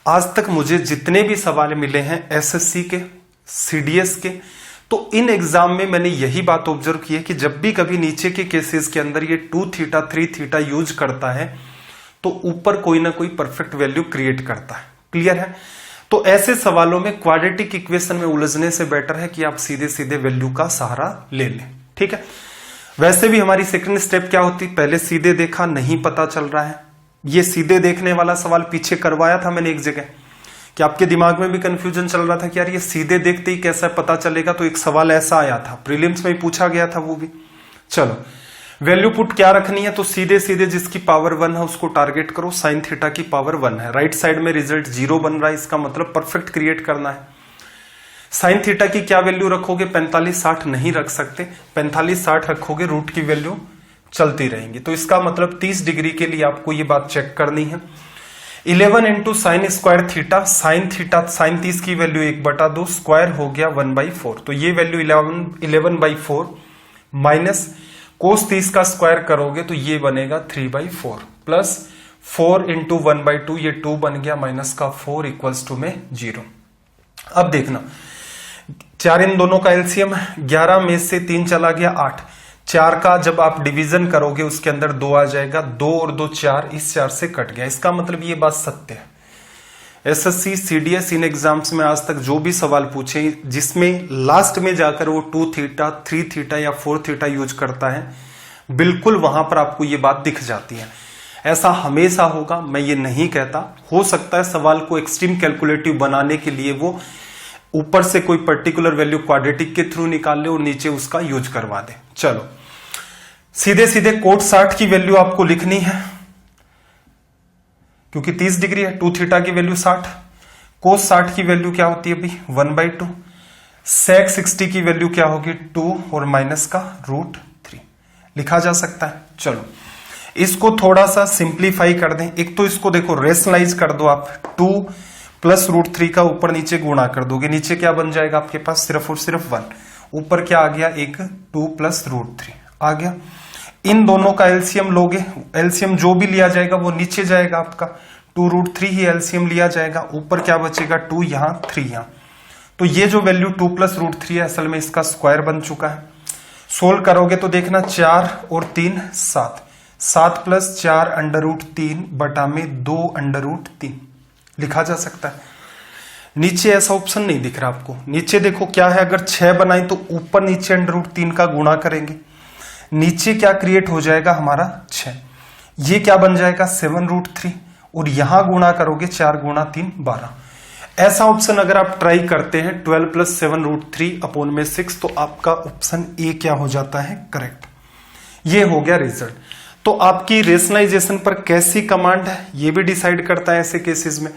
आज तक मुझे जितने भी सवाल मिले हैं एसएससी के, सीडीएस के, तो इन एग्जाम में मैंने यही बात ऑब्जर्व की है कि जब भी कभी नीचे के केसेस के अंदर ये 2 थीटा 3 थीटा यूज करता है तो ऊपर कोई ना कोई परफेक्ट वैल्यू क्रिएट करता है। क्लियर है? तो ऐसे सवालों में क्वाड्रेटिक इक्वेशन में उलझने से बेटर है कि आप सीधे सीधे वैल्यू का सहारा ले लें। ठीक है? वैसे भी हमारी सेकंड स्टेप क्या होती, पहले सीधे देखा, नहीं पता चल रहा है। ये सीधे देखने वाला सवाल पीछे करवाया था मैंने एक जगह, कि आपके दिमाग में भी कंफ्यूजन चल रहा था कि यार ये सीधे देखते ही कैसा पता चलेगा। तो एक सवाल ऐसा आया था, प्रीलिम्स में ही पूछा गया था वो भी। चलो, वैल्यू पुट क्या रखनी है, तो सीधे सीधे जिसकी पावर 1 है उसको टारगेट करो। साइन थीटा की पावर 1 है, राइट साइड में रिजल्ट 0 बन रहा है, इसका मतलब परफेक्ट क्रिएट करना है। साइन थीटा की क्या वैल्यू रखोगे, 45-60 नहीं रख सकते, 45-60 रखोगे रूट की वैल्यू चलती रहेंगी। तो इसका मतलब 30 डिग्री के लिए आपको ये बात चेक करनी है। 11 into sine square theta, sine 30 की वैल्यू 1/2 स्क्वायर हो गया 1/4। तो ये वैल्यू 11/4 माइनस कोस 30 का स्क्वायर करोगे तो ये बनेगा 3/4 प्लस 4 इंटू 1/2, ये 2 बन गया, माइनस का 4 इक्वल्स टू में 0। अब देखना 4 इन दोनों का एलसीएम, 11 में से 3 चला गया 8, 4 का जब आप डिवीजन करोगे उसके अंदर 2 आ जाएगा, 2 और 2 4, इस 4 से कट गया। इसका मतलब ये बात सत्य है। एसएससी सीडीएस इन एग्जाम्स में आज तक जो भी सवाल पूछे जिसमें लास्ट में जाकर वो 2 थीटा 3 थीटा या 4 थीटा यूज करता है, बिल्कुल वहां पर आपको ये बात दिख जाती है। ऐसा हमेशा होगा, मैं ये नहीं कहता। हो सकता है सवाल को एक्सट्रीम कैलकुलेटिव बनाने के लिए वो ऊपर से कोई पर्टिकुलर वैल्यू क्वाड्रेटिक के थ्रू निकाल ले और नीचे उसका यूज करवा दे। चलो सीधे सीधे कोट 60 की वैल्यू आपको लिखनी है, क्योंकि 30 डिग्री है, 2 थीटा की वैल्यू 60, कोस 60 की वैल्यू क्या होती है अभी 1/2, सेक 60 की वैल्यू क्या होगी 2 और माइनस का √3 लिखा जा सकता है। चलो इसको थोड़ा सा सिंप्लीफाई कर दें। एक तो इसको देखो रेशनलाइज कर दो आप, 2 प्लस √3 का ऊपर नीचे गुणा कर दोगे, नीचे क्या बन जाएगा आपके पास सिर्फ और सिर्फ 1, ऊपर क्या आ गया एक 2 प्लस √3 आ गया। इन दोनों का एलसीएम लोगे, एलसीएम जो भी लिया जाएगा वो नीचे जाएगा आपका, 2√3 ही एलसीएम लिया जाएगा, ऊपर क्या बचेगा 2 यहां 3 यहां। तो ये जो वैल्यू 2 प्लस √3 है असल में इसका स्क्वायर बन चुका है। सोल्व करोगे तो देखना 4 और 3 7, 7 प्लस 4 √3 बटा में 2 √3 लिखा जा सकता है। नीचे ऐसा ऑप्शन नहीं दिख रहा आपको, नीचे देखो क्या है, अगर 6 बनाए तो ऊपर नीचे √3 का गुणा करेंगे, नीचे क्या क्रिएट हो जाएगा हमारा 6, ये क्या बन जाएगा 7√3 और यहां गुणा करोगे 4 गुणा 3 12। ऐसा ऑप्शन अगर आप ट्राई करते हैं 12 प्लस 7√3 अपॉन में 6, तो आपका ऑप्शन ए क्या हो जाता है करेक्ट। ये हो गया रिजल्ट। तो आपकी रेशनलाइजेशन पर कैसी कमांड है ये भी डिसाइड करता है ऐसे केसेस में।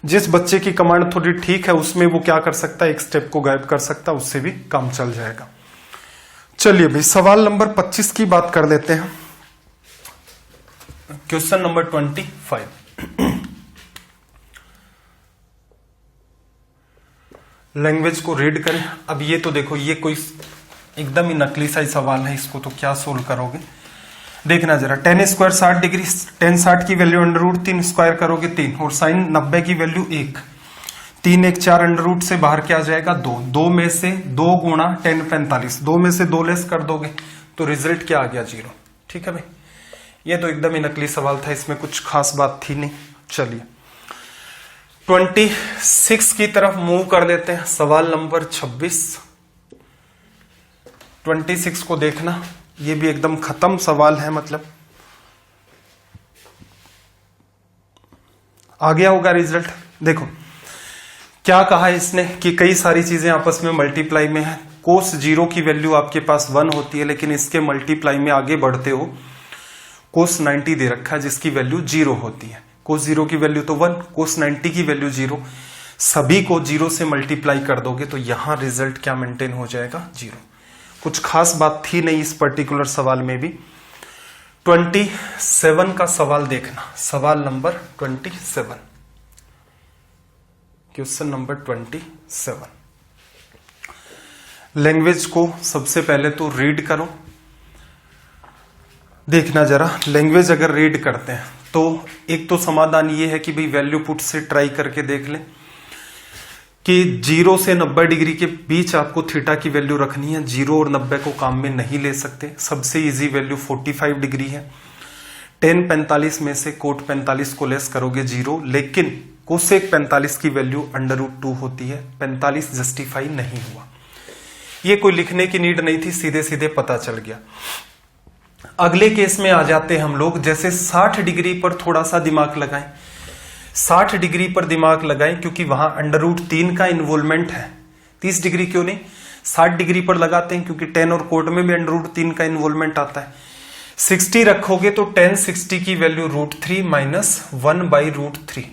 जिस बच्चे की कमांड थोड़ी ठीक है उसमें वो क्या कर सकता है, एक स्टेप को गायब कर सकता है, उससे भी काम चल जाएगा। चलिए भाई सवाल नंबर 25 की बात कर लेते हैं। क्वेश्चन नंबर 25, लैंग्वेज को रीड करें। अब ये तो देखो ये कोई एकदम ही नकली सा ही सवाल है, इसको तो क्या सोल्व करोगे देखना जरा। tan स्क्वायर 60 डिग्री, tan 60 की वैल्यू √3 स्क्वायर करोगे 3 और साइन 90 की वैल्यू 1, 3 1 4 √ से बाहर क्या आ जाएगा 2, 2 में से 2 गुणा tan 45, 2 में से 2 लेस कर दोगे तो रिजल्ट क्या आ गया 0। ठीक है भाई, ये तो एकदम ही नकली सवाल था, इसमें कुछ खास बात थी नहीं। चलिए 26 की तरफ मूव कर देते हैं। सवाल नंबर 26, 26 को देखना, ये भी एकदम खत्म सवाल है, मतलब आ गया होगा रिजल्ट। देखो क्या कहा है इसने कि कई सारी चीजें आपस में मल्टीप्लाई में है। कोस 0 की वैल्यू आपके पास 1 होती है, लेकिन इसके मल्टीप्लाई में आगे बढ़ते हो कोस 90 दे रखा है जिसकी वैल्यू 0 होती है। कोस 0 की वैल्यू तो 1, कोस 90 की वैल्यू 0, सभी को 0 से मल्टीप्लाई कर दोगे तो यहां रिजल्ट क्या मेंटेन हो जाएगा 0। कुछ खास बात थी नहीं इस पर्टिकुलर सवाल में भी। 27 का सवाल देखना, सवाल नंबर 27, क्वेश्चन नंबर 27। लैंग्वेज को सबसे पहले तो रीड करो। देखना जरा, लैंग्वेज अगर रीड करते हैं तो एक तो समाधान ये है कि भाई वैल्यू पुट से ट्राई करके देख लें कि 0 से 90 डिग्री के बीच आपको थीटा की वैल्यू रखनी है। 0 और 90 को काम में नहीं ले सकते। सबसे इजी वैल्यू 45 डिग्री है। tan 45 में से कोट 45 को लेस करोगे 0, लेकिन कोसेक 45 की वैल्यू √2 होती है। 45 जस्टिफाई नहीं हुआ। ये कोई लिखने की नीड नहीं थी, सीधे सीधे पता चल गया। अगले केस में आ जाते हैं हम लोग, जैसे 60 डिग्री पर थोड़ा सा दिमाग लगाएं। 60 डिग्री पर दिमाग लगाएं क्योंकि वहां √3 का इन्वॉल्वमेंट है। 30 डिग्री क्यों नहीं, 60 डिग्री पर लगाते हैं क्योंकि tan और कोट में भी √3 का इन्वॉल्वमेंट आता है। 60 रखोगे तो tan 60 की वैल्यू √3 माइनस 1/√3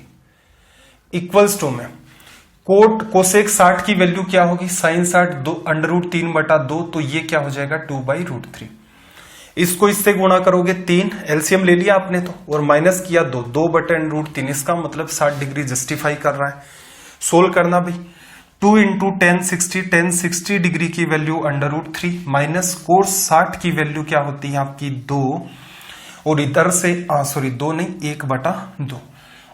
इक्वल्स टू में कोसेक 60 की वैल्यू क्या होगी, साइन 60 √3/2, तो ये क्या हो जाएगा 2/√3। इसको इससे गुणा करोगे 3, एलसीएम ले लिया आपने तो, और माइनस किया 2/√3, इसका मतलब 60 डिग्री जस्टिफाई कर रहा है। सोल्व करना भाई, 2 × tan 60 डिग्री की वैल्यू √3 माइनस कोस 60 की वैल्यू क्या होती है आपकी 2, और इधर से 2 नहीं 1/2,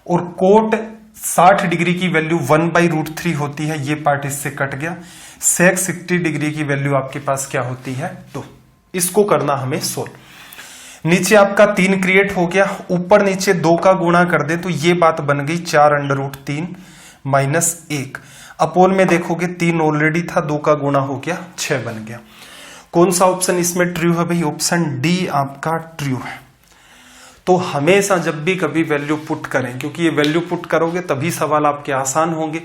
और कोट 60 डिग्री की वैल्यू 1/√3 होती है, ये पार्ट इससे कट गया। सेक 60 डिग्री की वैल्यू आपके पास क्या होती है 2। इसको करना हमें सोल्व। नीचे आपका 3 क्रिएट हो गया, ऊपर नीचे 2 का गुणा कर दे तो ये बात बन गई 4√3 माइनस 1। अपोन में देखोगे 3 ऑलरेडी था, 2 का गुणा हो गया 6 बन गया। कौन सा ऑप्शन इसमें ट्रू है भाई, ऑप्शन डी आपका ट्रू है। तो हमेशा जब भी कभी वैल्यू पुट करें, क्योंकि ये वैल्यू पुट करोगे तभी सवाल आपके आसान होंगे,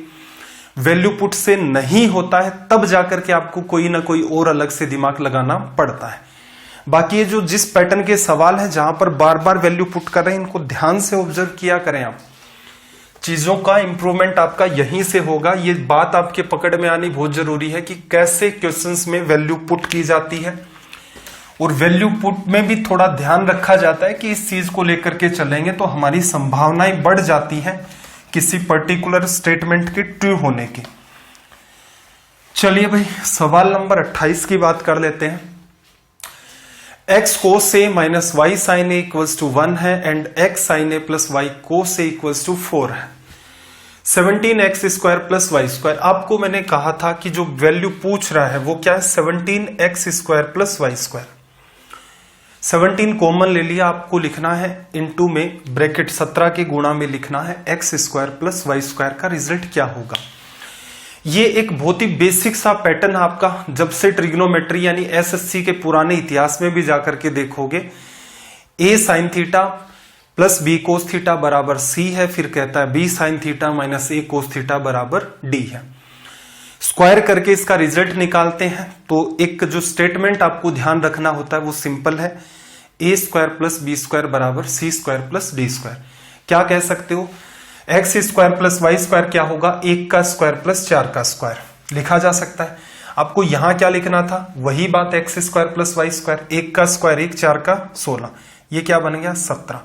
वैल्यू पुट से नहीं होता है तब जाकर के आपको कोई ना कोई और अलग से दिमाग लगाना पड़ता है। बाकी ये जो जिस पैटर्न के सवाल है जहां पर बार बार वैल्यू पुट कर रहे हैं, इनको ध्यान से ऑब्जर्व किया करें आप। चीजों का इंप्रूवमेंट आपका यहीं से होगा। ये बात आपके पकड़ में आनी बहुत जरूरी है कि कैसे क्वेश्चंस में वैल्यू पुट की जाती है, और वैल्यू पुट में भी थोड़ा ध्यान रखा जाता है कि इस चीज को लेकर के चलेंगे तो हमारी संभावनाएं बढ़ जाती हैं किसी पर्टिकुलर स्टेटमेंट के ट्रू होने की। चलिए भाई सवाल नंबर 28 की बात कर लेते हैं। x cos a minus y sin a equals to 1 है and x sin a plus y cos a equals to 4 है। 17x² प्लस y², आपको मैंने कहा था कि जो वैल्यू पूछ रहा है वो क्या है 17x² प्लस y²। 17 कॉमन ले लिया, आपको लिखना है इनटू में ब्रैकेट 17 के गुणा में लिखना है x² प्लस y² का रिजल्ट क्या होगा। ये एक बहुत ही बेसिक सा पैटर्न आपका, जब से ट्रिग्नोमेट्री यानी एसएससी के पुराने इतिहास में भी जाकर के देखोगे, a sin theta plus b cos theta बराबर c है, फिर कहता है b sin theta minus a cos theta बराबर d है। स्क्वायर करके इसका रिजल्ट निकालते हैं तो एक जो स्टेटमेंट आपको ध्यान रखना होता है वो सिंपल है, a² प्लस b² बराबर c² प्लस d²। क्या कह सकते हो, x² प्लस y² क्या होगा 1 का स्क्वायर प्लस 4 का स्क्वायर लिखा जा सकता है। आपको यहां क्या लिखना था, वही बात x² प्लस y², 1 का स्क्वायर 1, 4 का 16, ये क्या बन गया 17।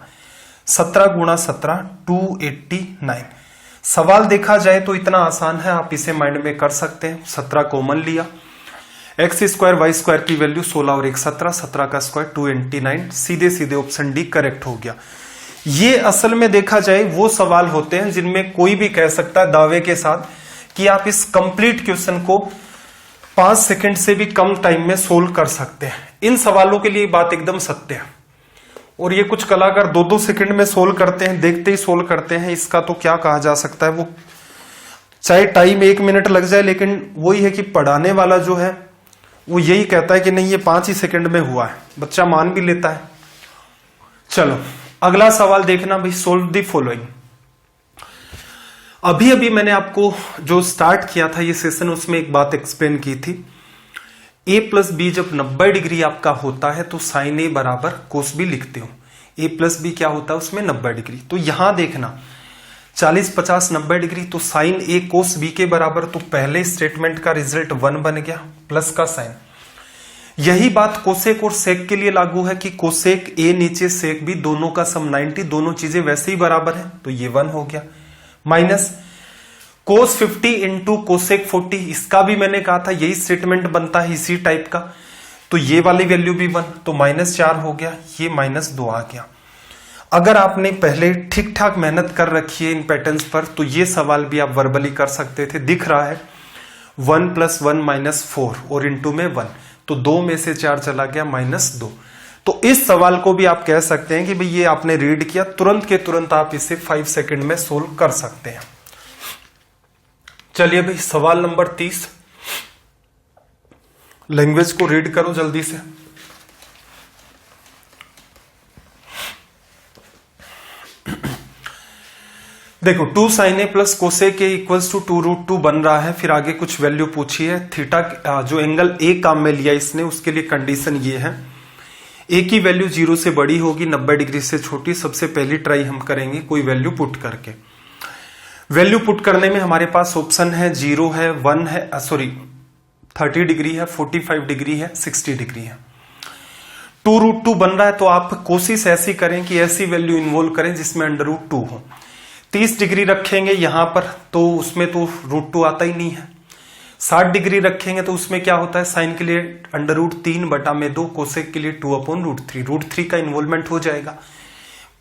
17 गुणा 17 289। सवाल देखा जाए तो इतना आसान है, आप इसे माइंड में कर सकते हैं। 17 कॉमन लिया, x² y² की वैल्यू 16 और 1 17, 17 का स्क्वायर 289, सीधे सीधे ऑप्शन डी करेक्ट हो गया। ये असल में देखा जाए वो सवाल होते हैं जिनमें कोई भी कह सकता है दावे के साथ कि आप इस कंप्लीट क्वेश्चन को 5 सेकंड से भी कम टाइम में सोल्व कर सकते हैं। इन सवालों के लिए बात एकदम सत्य है, और ये कुछ कलाकार 2-2 सेकंड में सोल्व करते हैं, देखते ही सोल्व करते हैं। इसका तो क्या कहा जा सकता है, वो चाहे टाइम 1 मिनट लग जाए, लेकिन वही है कि पढ़ाने वाला जो है वो यही कहता है कि नहीं ये 5 ही सेकंड में हुआ है, बच्चा मान भी लेता है। चलो अगला सवाल देखना भाई, सोल्व द फॉलोइंग। अभी अभी मैंने आपको जो स्टार्ट किया था ये सेशन, उसमें एक बात एक्सप्लेन की थी, a प्लस बी जब 90 डिग्री आपका होता है तो साइन ए बराबर कोस बी लिखते हो। a प्लस बी क्या होता है उसमें 90 डिग्री, तो यहां देखना 40 50 90 डिग्री, तो साइन ए कोस बी के बराबर, तो पहले स्टेटमेंट का रिजल्ट 1 बन गया प्लस का साइन। यही बात कोसेक और सेक के लिए लागू है कि कोसेक ए नीचे सेक बी दोनों का सम 90, दोनों चीजें वैसे ही बराबर है, तो ये 1 हो गया। माइनस कोस 50 इंटू कोसेक 40, इसका भी मैंने कहा था यही स्टेटमेंट बनता है इसी टाइप का, तो ये वाली वैल्यू भी 1, तो -4 हो गया, ये -2 आ गया। अगर आपने पहले ठीक ठाक मेहनत कर रखी है इन पैटर्न्स पर तो ये सवाल भी आप वर्बली कर सकते थे। दिख रहा है 1 + 1 - 4 और इंटू में 1, तो 2 में से 4 चला गया -2। तो इस सवाल को भी आप कह सकते हैं कि भाई ये आपने रीड किया, तुरंत के तुरंत आप इसे 5 सेकंड में सोल्व कर सकते हैं। चलिए भाई सवाल नंबर 30, लैंग्वेज को रीड करो जल्दी से। देखो 2 sin a plus cosec a equals to 2√2 बन रहा है, फिर आगे कुछ वैल्यू पूछी है। थीटा जो एंगल ए काम में लिया इसने, उसके लिए कंडीशन ये है ए की वैल्यू 0 से बड़ी होगी, 90 डिग्री से छोटी। सबसे पहली ट्राई हम करेंगे कोई वैल्यू पुट करके। वैल्यू पुट करने में हमारे पास ऑप्शन है 0 है, 1 है, 30 डिग्री है, 45 डिग्री है, 60 डिग्री है। 2√2 बन रहा है तो आप कोशिश ऐसी करें कि ऐसी वैल्यू इन्वॉल्व करें जिसमें √2 हो। 30 डिग्री रखेंगे यहां पर तो उसमें तो √2 आता ही नहीं है। 60 डिग्री रखेंगे तो उसमें क्या होता है, साइन के लिए √3/2, कोसेक के लिए 2/√3, √3 का इन्वॉल्वमेंट हो जाएगा।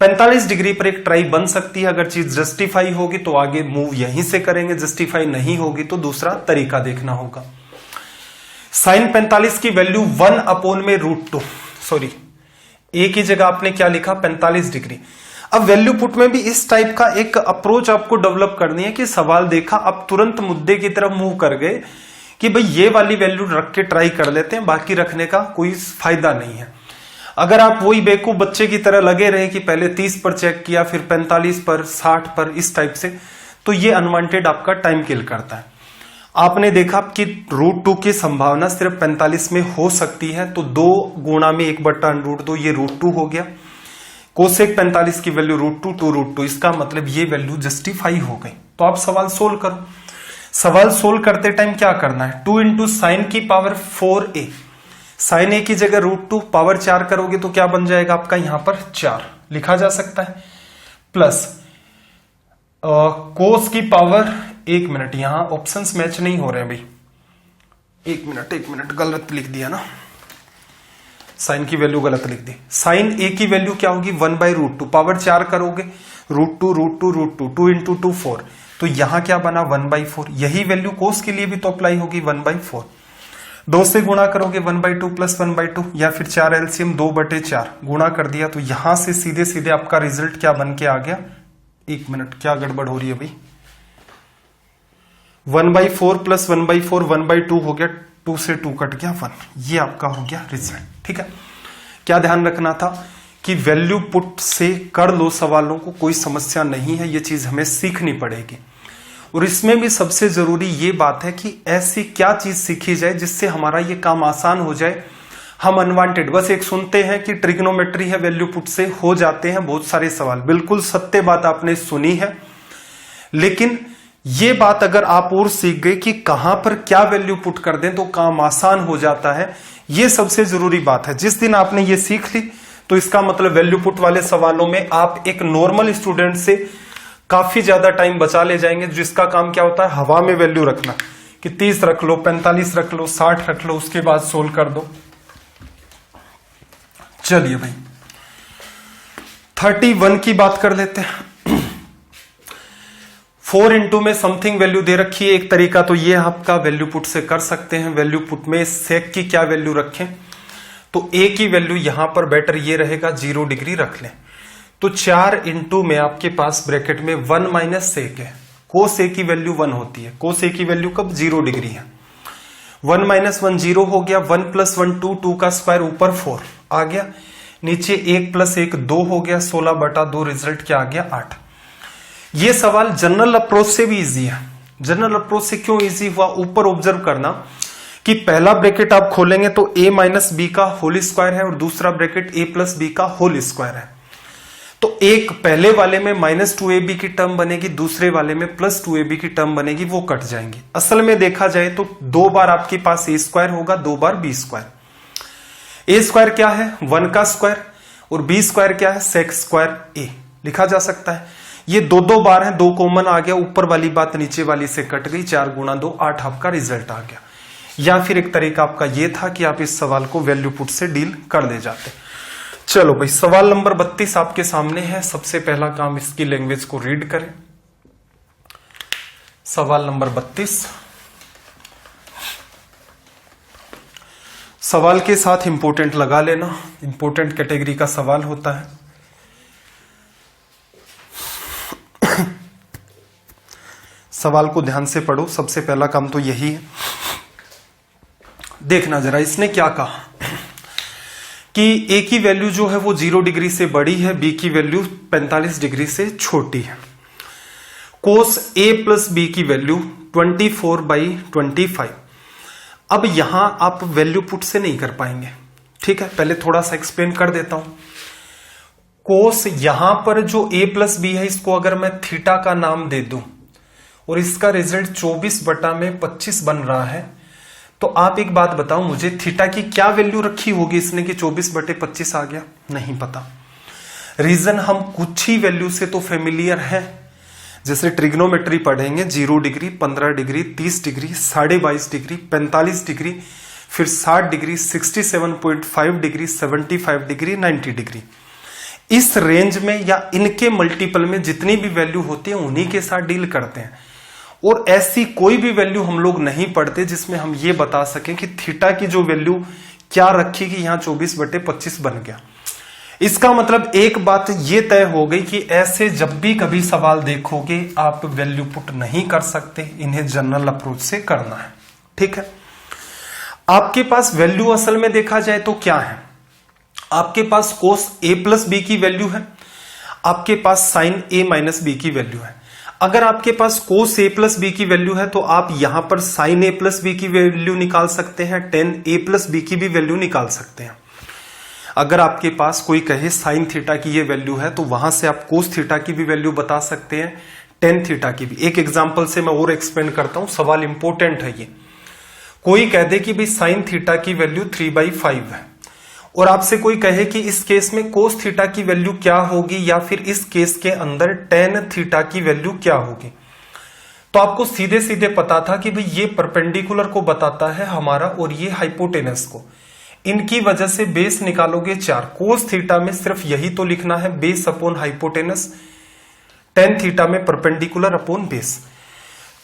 45 डिग्री पर एक ट्राई बन सकती है। अगर चीज जस्टिफाई होगी तो आगे मूव यहीं से करेंगे, जस्टिफाई नहीं होगी तो दूसरा तरीका देखना होगा। साइन 45 की वैल्यू 1/√2, सॉरी ए की जगह आपने क्या लिखा 45 डिग्री। अब वैल्यू पुट में भी इस टाइप का एक अप्रोच आपको डेवलप करनी है कि सवाल देखा, अब तुरंत मुद्दे की तरफ मूव कर गए कि भाई ये वाली वैल्यू रख के ट्राई कर लेते हैं, बाकी रखने का कोई फायदा नहीं है। अगर आप वही बेवकूफ बच्चे की तरह लगे रहे कि पहले 30 पर चेक किया, फिर 45 पर, 60 पर, इस टाइप से, तो ये अनवांटेड आपका टाइम किल करता है। आपने देखा कि √2 की संभावना सिर्फ 45 में हो सकती है, तो 2 गुणा में 1/√2, ये √2 हो गया। कोसेक 45 की वैल्यू √2, 2√2, इसका मतलब ये वैल्यू जस्टिफाई हो गई। तो आप सवाल सोल्व करो। सवाल सोल्व करते टाइम क्या करना है, 2 × साइन की पावर 4a, साइन ए की जगह √2 पावर 4 करोगे तो क्या बन जाएगा आपका, यहां पर 4 लिखा जा सकता है, प्लस कोस की पावर, 1 मिनट, यहां ऑप्शंस मैच नहीं हो रहे हैं भाई, 1 मिनट गलत लिख दिया ना, साइन की वैल्यू गलत लिख दी। साइन ए की वैल्यू क्या होगी 1/√2, पावर 4 करोगे, √2 2 × 2 4, तो यहां क्या बना 1/4। यही वैल्यू कोस के लिए भी तो अप्लाई होगी 1/4। 2 से गुणा करोगे 1/2 + 1/2, या फिर 4 एलसीएम 2/4 गुणा कर दिया, तो यहां से सीधे सीधे आपका रिजल्ट क्या बन के आ गया, 1 मिनट क्या गड़बड़ हो रही है भाई, 1/4 + 1/4 1/2 हो गया, 2 से 2 कट गया 1, ये आपका हो गया रिजल्ट। ठीक है, क्या ध्यान रखना था कि वैल्यू पुट से कर लो सवालों को, कोई समस्या नहीं है, ये चीज हमें सीखनी पड़ेगी। और इसमें भी सबसे जरूरी ये बात है कि ऐसी क्या चीज सीखी जाए जिससे हमारा ये काम आसान हो जाए। हम अनवांटेड बस एक सुनते हैं कि ट्रिग्नोमेट्री है, वैल्यू पुट से हो जाते हैं बहुत सारे सवाल, बिल्कुल सत्य बात आपने सुनी है। लेकिन ये बात अगर आप और सीख गए कि कहां पर क्या वैल्यू पुट कर दें तो काम आसान हो जाता है, ये सबसे जरूरी बात है। जिस दिन आपने ये सीख ली तो इसका मतलब वैल्यू पुट वाले सवालों में आप एक नॉर्मल स्टूडेंट से काफी ज्यादा टाइम बचा ले जाएंगे, जिसका काम क्या होता है हवा में वैल्यू रखना, कि 30 रख लो, 45 रख लो, 60 रख लो, उसके बाद सोल्व कर दो। चलिए भाई 31 की बात कर लेते हैं। 4 × में समथिंग वैल्यू दे रखी है। एक तरीका तो ये आपका वैल्यू पुट से कर सकते हैं। वैल्यू पुट में सेक की क्या वैल्यू रखें, तो ए की वैल्यू यहां पर बेटर ये रहेगा 0 डिग्री रख लें, तो 4 × में आपके पास ब्रैकेट में 1 - सेक है। कोस ए की वैल्यू 1 होती है, कोस ए की वैल्यू कब 0 डिग्री है। 1 - 1 0 हो गया, 1 + 1 2, 2 का स्क्वायर ऊपर 4 आ गया, नीचे 1 + 1 2 हो गया, 16/2 रिजल्ट क्या आ गया 8। ये सवाल जनरल अप्रोच से भी इजी है। जनरल अप्रोच से क्यों इजी हुआ, ऊपर ऑब्जर्व करना कि पहला ब्रैकेट आप खोलेंगे तो a - b का होल स्क्वायर है और दूसरा ब्रैकेट a + b का होल स्क्वायर है। तो एक पहले वाले में -2ab की टर्म बनेगी, दूसरे वाले में +2ab की टर्म बनेगी, वो कट जाएंगी। असल में देखा जाए तो 2 बार आपके पास a स्क्वायर होगा, 2 बार b स्क्वायर। a स्क्वायर क्या है 1 का स्क्वायर, और b स्क्वायर क्या है सेक स्क्वायर a लिखा जा सकता है। ये 2 बार है, 2 कॉमन आ गया, ऊपर वाली बात नीचे वाली से कट गई, 4 × 2 8 आपका रिजल्ट आ गया। या फिर एक तरीका आपका ये था कि आप इस सवाल को वैल्यू पुट से डील कर ले जाते। चलो भाई सवाल नंबर 32 आपके सामने है। सबसे पहला काम इसकी लैंग्वेज को रीड करें। सवाल नंबर 32, सवाल के साथ इंपोर्टेंट लगा लेना, इंपोर्टेंट कैटेगरी का सवाल होता है। सवाल को ध्यान से पढ़ो, सबसे पहला काम तो यही है। देखना जरा इसने क्या कहा कि ए की वैल्यू जो है वो 0 डिग्री से बड़ी है, बी की वैल्यू 45 डिग्री से छोटी है। कोस a + b की वैल्यू 24/25। अब यहां आप वैल्यू पुट से नहीं कर पाएंगे ठीक है, पहले थोड़ा सा एक्सप्लेन कर देता हूं। कोस यहां पर जो a प्लस बी है, इसको अगर मैं थीटा का नाम दे दूं और इसका रिजल्ट 24/25 बन रहा है, तो आप एक बात बताओ मुझे, थीटा की क्या वैल्यू रखी होगी इसने कि 24/25 आ गया? नहीं पता। रीजन हम कुछ ही वैल्यू से तो फेमिलियर है, जैसे ट्रिग्नोमेट्री पढ़ेंगे 0 degree, 15 degree, 30 degree, 22.5 degree, 45 degree, फिर 60 डिग्री, 67.5 डिग्री, 75 डिग्री, 90 डिग्री। इस रेंज में या इनके मल्टीपल में जितनी भी वैल्यु होती है उन्हीं के साथ डील करते हैं, और ऐसी कोई भी वैल्यू हम लोग नहीं पढ़ते जिसमें हम ये बता सकें कि थीटा की जो वैल्यू क्या रखी कि यहां 24/25 बन गया। इसका मतलब एक बात ये तय हो गई कि ऐसे जब भी कभी सवाल देखोगे आप वैल्यू पुट नहीं कर सकते, इन्हें जनरल अप्रोच से करना है। ठीक है, आपके पास वैल्यू असल में देखा जाए तो क्या है, आपके पास कोस a प्लस बी की वैल्यू है, आपके पास साइन a माइनस बी की वैल्यू है। अगर आपके पास कोस a प्लस बी की वैल्यू है तो आप यहां पर साइन a प्लस बी की वैल्यू निकाल सकते हैं, टेन a प्लस बी की भी वैल्यू निकाल सकते हैं। अगर आपके पास कोई कहे साइन थीटा की ये वैल्यू है तो वहां से आप कोस थीटा की भी वैल्यू बता सकते हैं, टेन थीटा की भी। एक एग्जांपल से मैं और एक्सप्लेन करता हूं, सवाल इंपॉर्टेंट है ये। कोई कह दे कि भाई साइन थीटा की वैल्यू 3/5 है, और आपसे कोई कहे कि इस केस में कोस थीटा की वैल्यू क्या होगी, या फिर इस केस के अंदर टेन थीटा की वैल्यू क्या होगी, तो आपको सीधे सीधे पता था कि भाई ये परपेंडिकुलर को बताता है हमारा और ये हाइपोटेनस को। इनकी वजह से बेस निकालोगे 4। कोस थीटा में सिर्फ यही तो लिखना है, base upon hypotenuse, tan theta में परपेंडिकुलर अपॉन बेस।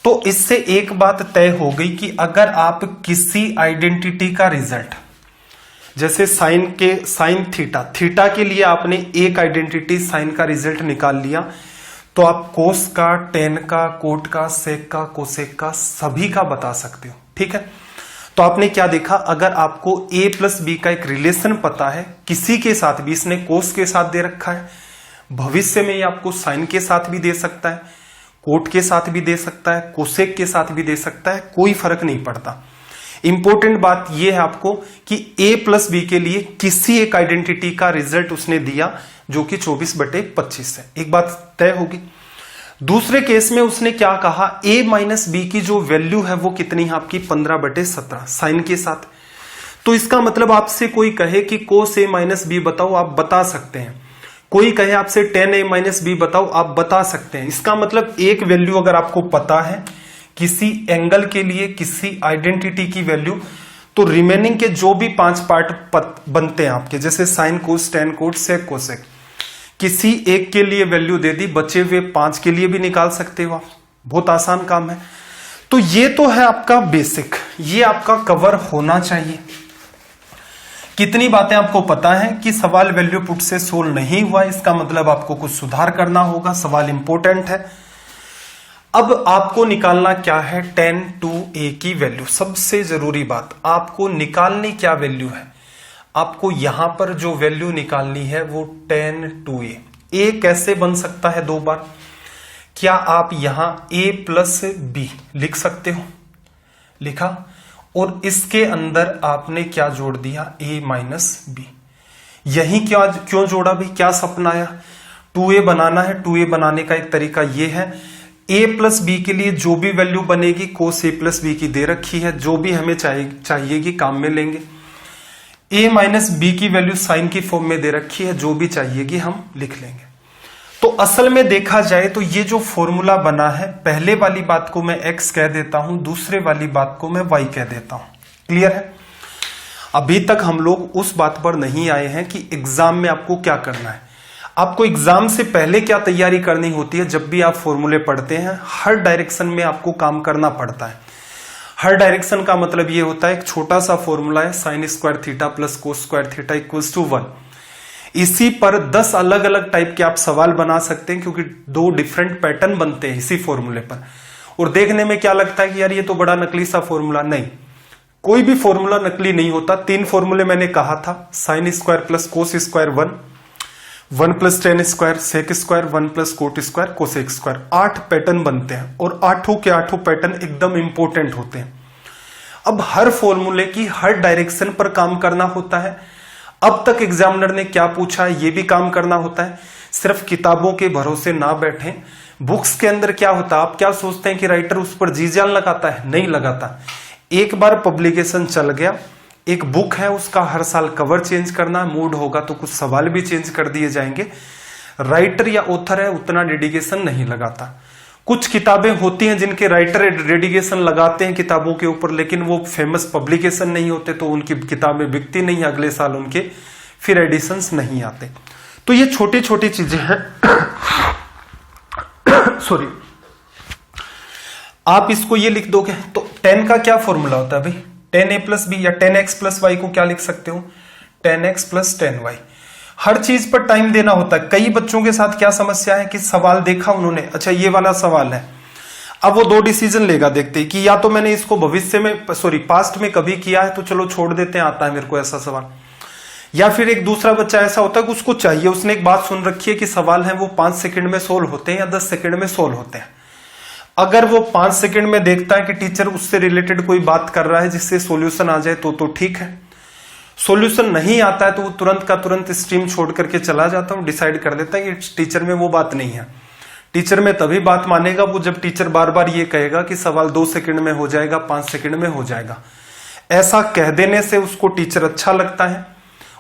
तो इससे एक बात तय हो गई कि अगर आप किसी आइडेंटिटी का रिजल्ट, जैसे साइन थीटा के लिए आपने एक आइडेंटिटी साइन का रिजल्ट निकाल लिया, तो आप कोस का, टेन का, कोट का, सेक का, कोसेक का, सभी का बता सकते हो। ठीक है, तो आपने क्या देखा, अगर आपको a प्लस बी का एक रिलेशन पता है किसी के साथ भी, इसने कोस के साथ दे रखा है, भविष्य में ये आपको साइन के साथ भी दे सकता है, कोट के साथ भी दे सकता है, कोसेक के साथ भी दे सकता है, कोई फर्क नहीं पड़ता। इंपॉर्टेंट बात यह है आपको कि a प्लस बी के लिए किसी एक आइडेंटिटी का रिजल्ट उसने दिया जो कि 24/25 है, एक बात तय होगी। दूसरे केस में उसने क्या कहा, a माइनस बी की जो वैल्यू है वो कितनी है आपकी 15/17 साइन के साथ। तो इसका मतलब आपसे कोई कहे कि कोस a माइनस बी बताओ, आप बता सकते हैं। कोई कहे आपसे टेन a माइनस बी बताओ, आप बता सकते हैं। इसका मतलब एक वैल्यू अगर आपको पता है किसी एंगल के लिए, किसी आइडेंटिटी की वैल्यू, तो रिमेनिंग के जो भी 5 पार्ट बनते हैं आपके, जैसे साइन, कोस, टेन, कोट, सेक, कोसेक, किसी एक के लिए वैल्यू दे दी, बचे हुए 5 के लिए भी निकाल सकते हो आप। बहुत आसान काम है। तो ये तो है आपका बेसिक, ये आपका कवर होना चाहिए। कितनी बातें आपको पता है कि सवाल वैल्यू पुट से सोल्व नहीं हुआ, इसका मतलब आपको कुछ सुधार करना होगा, सवाल इंपॉर्टेंट है। अब आपको निकालना क्या है, tan 2a की वैल्यू। सबसे जरूरी बात, आपको निकालनी क्या वैल्यू है, आपको यहां पर जो वैल्यू निकालनी है वो tan 2a। a कैसे बन सकता है 2 बार, क्या आप यहां a प्लस बी लिख सकते हो, लिखा, और इसके अंदर आपने क्या जोड़ दिया, a माइनस बी। यही क्यों जोड़ा भाई, क्या सपना आया, 2a बनाना है। 2a बनाने का एक तरीका यह है, a प्लस बी के लिए जो भी वैल्यू बनेगी कोस a प्लस बी की दे रखी है, जो भी हमें चाहिएगी काम में लेंगे। a माइनस बी की वैल्यू साइन की फॉर्म में दे रखी है, जो भी चाहिएगी हम लिख लेंगे। तो असल में देखा जाए तो ये जो फॉर्मूला बना है, पहले वाली बात को मैं x कह देता हूं, दूसरे वाली बात को मैं y कह देता हूं। क्लियर है? अभी तक हम लोग उस बात पर नहीं आए हैं कि एग्जाम में आपको क्या करना है। आपको एग्जाम से पहले क्या तैयारी करनी होती है, जब भी आप फॉर्मूले पढ़ते हैं, हर डायरेक्शन में आपको काम करना पड़ता है। हर डायरेक्शन का मतलब ये होता है, एक छोटा सा फॉर्मूला है, sine square theta plus cos square theta equals to 1। इसी पर 10 अलग अलग टाइप के आप सवाल बना सकते हैं, क्योंकि 2 डिफरेंट पैटर्न बनते हैं इसी फॉर्मूले पर। और देखने में क्या लगता है कि यार ये तो बड़ा नकली सा फॉर्मूला, नहीं, कोई भी फॉर्मूला नकली नहीं होता। 3 फॉर्मूले मैंने कहा था, sine square plus cos square 1 plus tan square, sec square, 1 plus cot square, cosec square. 8 pattern बनते हैं और 8 के 8 पैटर्न एकदम इंपॉर्टेंट होते हैं। अब हर फॉर्मूले की हर डायरेक्शन पर काम करना होता है, अब तक एग्जामिनर ने क्या पूछा है ये भी काम करना होता है। सिर्फ किताबों के भरोसे ना बैठें। बुक्स के अंदर क्या होता है, आप क्या सोचते हैं कि राइटर उस पर जी जान लगाता है? नहीं लगाता। एक बार पब्लिकेशन चल गया, एक बुक है, उसका हर साल कवर चेंज करना, मूड होगा तो कुछ सवाल भी चेंज कर दिए जाएंगे। राइटर या ऑथर है उतना डेडिकेशन नहीं लगाता। कुछ किताबें होती हैं जिनके राइटर डेडिकेशन लगाते हैं किताबों के ऊपर, लेकिन वो फेमस पब्लिकेशन नहीं होते तो उनकी किताबें बिकती नहीं, अगले साल उनके फिर एडिशंस नहीं आते। तो ये छोटी छोटी चीजें हैं। सॉरी, आप इसको ये लिख दोगे तो 10 का क्या फॉर्मूला होता है भाई? 10a प्लस बी या 10x प्लस वाई को क्या लिख सकते हो? 10x plus 10y। हर चीज पर टाइम देना होता है। कई बच्चों के साथ क्या समस्या है कि सवाल देखा उन्होंने, अच्छा ये वाला सवाल है, अब वो दो डिसीजन लेगा, देखते हैं कि या तो मैंने इसको भविष्य में पास्ट में कभी किया है तो चलो छोड़ देते हैं, आता है मेरे को ऐसा सवाल। या फिर एक दूसरा बच्चा ऐसा होता है कि उसको चाहिए, उसने एक बात सुन रखी है कि सवाल है वो 5 सेकंड में सोल्व होते हैं या 10 सेकंड में सोल्व होते हैं। अगर वो 5 सेकंड में देखता है कि टीचर उससे रिलेटेड कोई बात कर रहा है जिससे सॉल्यूशन आ जाए तो ठीक है। सॉल्यूशन नहीं आता है तो वो तुरंत का तुरंत स्ट्रीम छोड़ करके चला जाता है, डिसाइड कर लेता है कि टीचर में वो बात नहीं है। टीचर में तभी बात मानेगा वो जब टीचर बार बार ये कहेगा कि सवाल 2 सेकंड में हो जाएगा, 5 सेकंड में हो जाएगा। ऐसा कह देने से उसको टीचर अच्छा लगता है।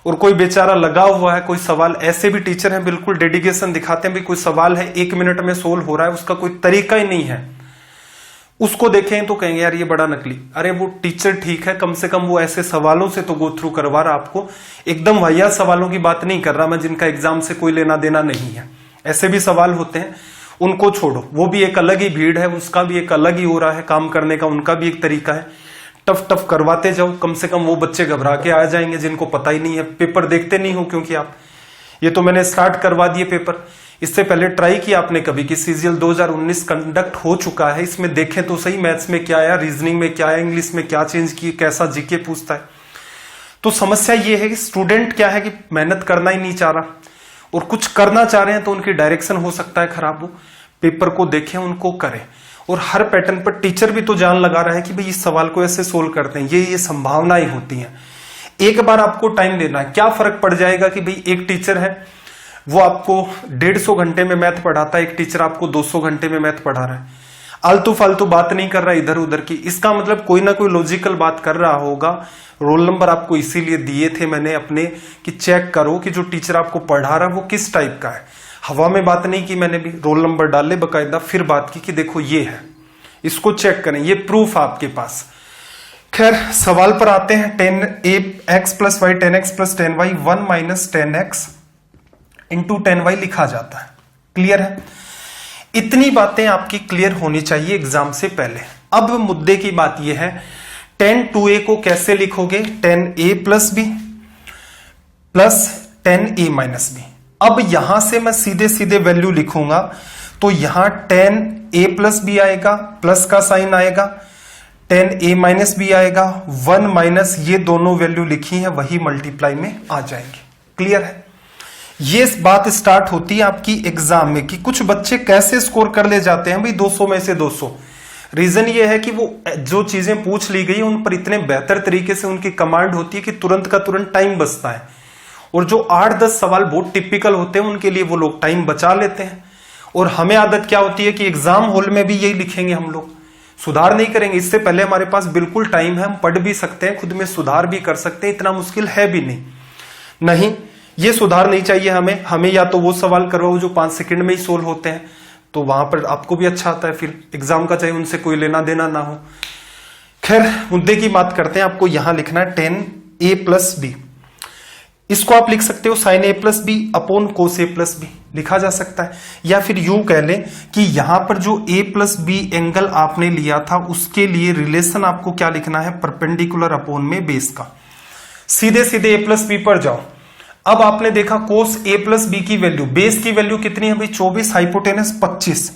और कोई बेचारा लगा हुआ है, कोई सवाल, ऐसे भी टीचर हैं बिल्कुल डेडिकेशन दिखाते हैं, भी कोई सवाल है 1 मिनट में सोल्व हो रहा है, उसका कोई तरीका ही नहीं है, उसको देखें तो कहेंगे यार ये बड़ा नकली। अरे वो टीचर ठीक है, कम से कम वो ऐसे सवालों से तो गो थ्रू करवा रहा आपको, एकदम वाहियात सवालों की बात नहीं कर रहा मैं जिनका एग्जाम से कोई लेना देना नहीं है। ऐसे भी सवाल होते हैं, उनको छोड़ो, वो भी एक अलग ही भीड़ है, उसका भी एक अलग ही हो रहा है काम करने का, उनका भी एक तरीका है। टफ टफ करवाते जाओ, कम से कम वो बच्चे घबरा के आ जाएंगे जिनको पता ही नहीं है, पेपर देखते नहीं हो क्योंकि आप, ये तो मैंने स्टार्ट करवा दिए पेपर। इससे पहले ट्राई किया आपने कभी कि सीजीएल 2019 कंडक्ट हो चुका है, इसमें देखें तो सही मैथ्स में क्या आया, रीजनिंग में क्या आया, इंग्लिश में क्या चेंज की, कैसा जीके पूछता है। तो समस्या ये है कि स्टूडेंट क्या है कि मेहनत करना ही नहीं चाह रहा, और कुछ करना चाह रहे हैं तो उनकी डायरेक्शन हो सकता है खराब हो। पेपर को देखें, उनको करें, और हर पैटर्न पर टीचर भी तो जान लगा रहा है कि भाई इस सवाल को ऐसे सोल्व करते हैं, ये संभावनाएं होती हैं। एक बार आपको टाइम देना है, क्या फर्क पड़ जाएगा कि भाई एक टीचर है वो आपको 150 घंटे में मैथ पढ़ाता है, एक टीचर आपको 200 घंटे में मैथ पढ़ा रहा है, आलतू फालतू बात नहीं कर रहा इधर उधर की। इसका मतलब कोई ना कोई लॉजिकल बात कर रहा होगा। रोल नंबर आपको इसीलिए दिए थे मैंने अपने कि चेक करो कि जो टीचर आपको पढ़ा रहा है वो किस टाइप का है। हवा में बात नहीं की मैंने भी, रोल नंबर डाले बकायदा, फिर बात की कि देखो ये है, इसको चेक करें, ये प्रूफ आपके पास। खैर सवाल पर आते हैं। 10x plus Y 10x plus 10y 1 minus 10x into 10y लिखा जाता है। क्लियर है? इतनी बातें आपकी क्लियर होनी चाहिए एग्जाम से पहले। अब मुद्दे की बात यह है 10(2a) को कैसे लिखोगे? 10a plus B plus 10a minus B. अब यहां से मैं सीधे सीधे वैल्यू लिखूंगा तो यहां 10a प्लस बी आएगा, प्लस का साइन आएगा, 10a माइनस बी आएगा, 1 माइनस ये दोनों वैल्यू लिखी है वही मल्टीप्लाई में आ जाएंगे। क्लियर है? ये बात स्टार्ट होती है आपकी एग्जाम में कि कुछ बच्चे कैसे स्कोर कर ले जाते हैं भाई 200 में से 200। रीजन ये है कि वो जो चीजें पूछ ली गई उन पर इतने बेहतर तरीके से उनकी कमांड होती है कि तुरंत का तुरंत टाइम बचता है। और जो 8-10 सवाल बहुत टिपिकल होते हैं उनके लिए वो लोग टाइम बचा लेते हैं। और हमें आदत क्या होती है कि एग्जाम हॉल में भी यही लिखेंगे, हम लोग सुधार नहीं करेंगे। इससे पहले हमारे पास बिल्कुल टाइम है, हम पढ़ भी सकते हैं, खुद में सुधार भी कर सकते हैं, इतना मुश्किल है भी नहीं, ये सुधार नहीं चाहिए हमें या तो वो सवाल करवाओ जो 5 सेकंड में ही सोल्व होते हैं, तो वहां पर आपको भी अच्छा आता है, फिर एग्जाम का चाहे उनसे कोई लेना देना ना हो। खैर मुद्दे की बात करते हैं। आपको यहां लिखना है 10a प्लस बी, इसको आप लिख सकते हो sine a plus B upon cos a plus B लिखा जा सकता है। या फिर यूं कह लें कि यहां पर जो a प्लस बी एंगल आपने लिया था उसके लिए रिलेशन आपको क्या लिखना है? परपेंडिकुलर अपॉन में बेस का। सीधे सीधे a प्लस बी पर जाओ। अब आपने देखा कोस a प्लस बी की वैल्यू, बेस की वैल्यू कितनी है भाई? 24, हाइपोटेनस 25,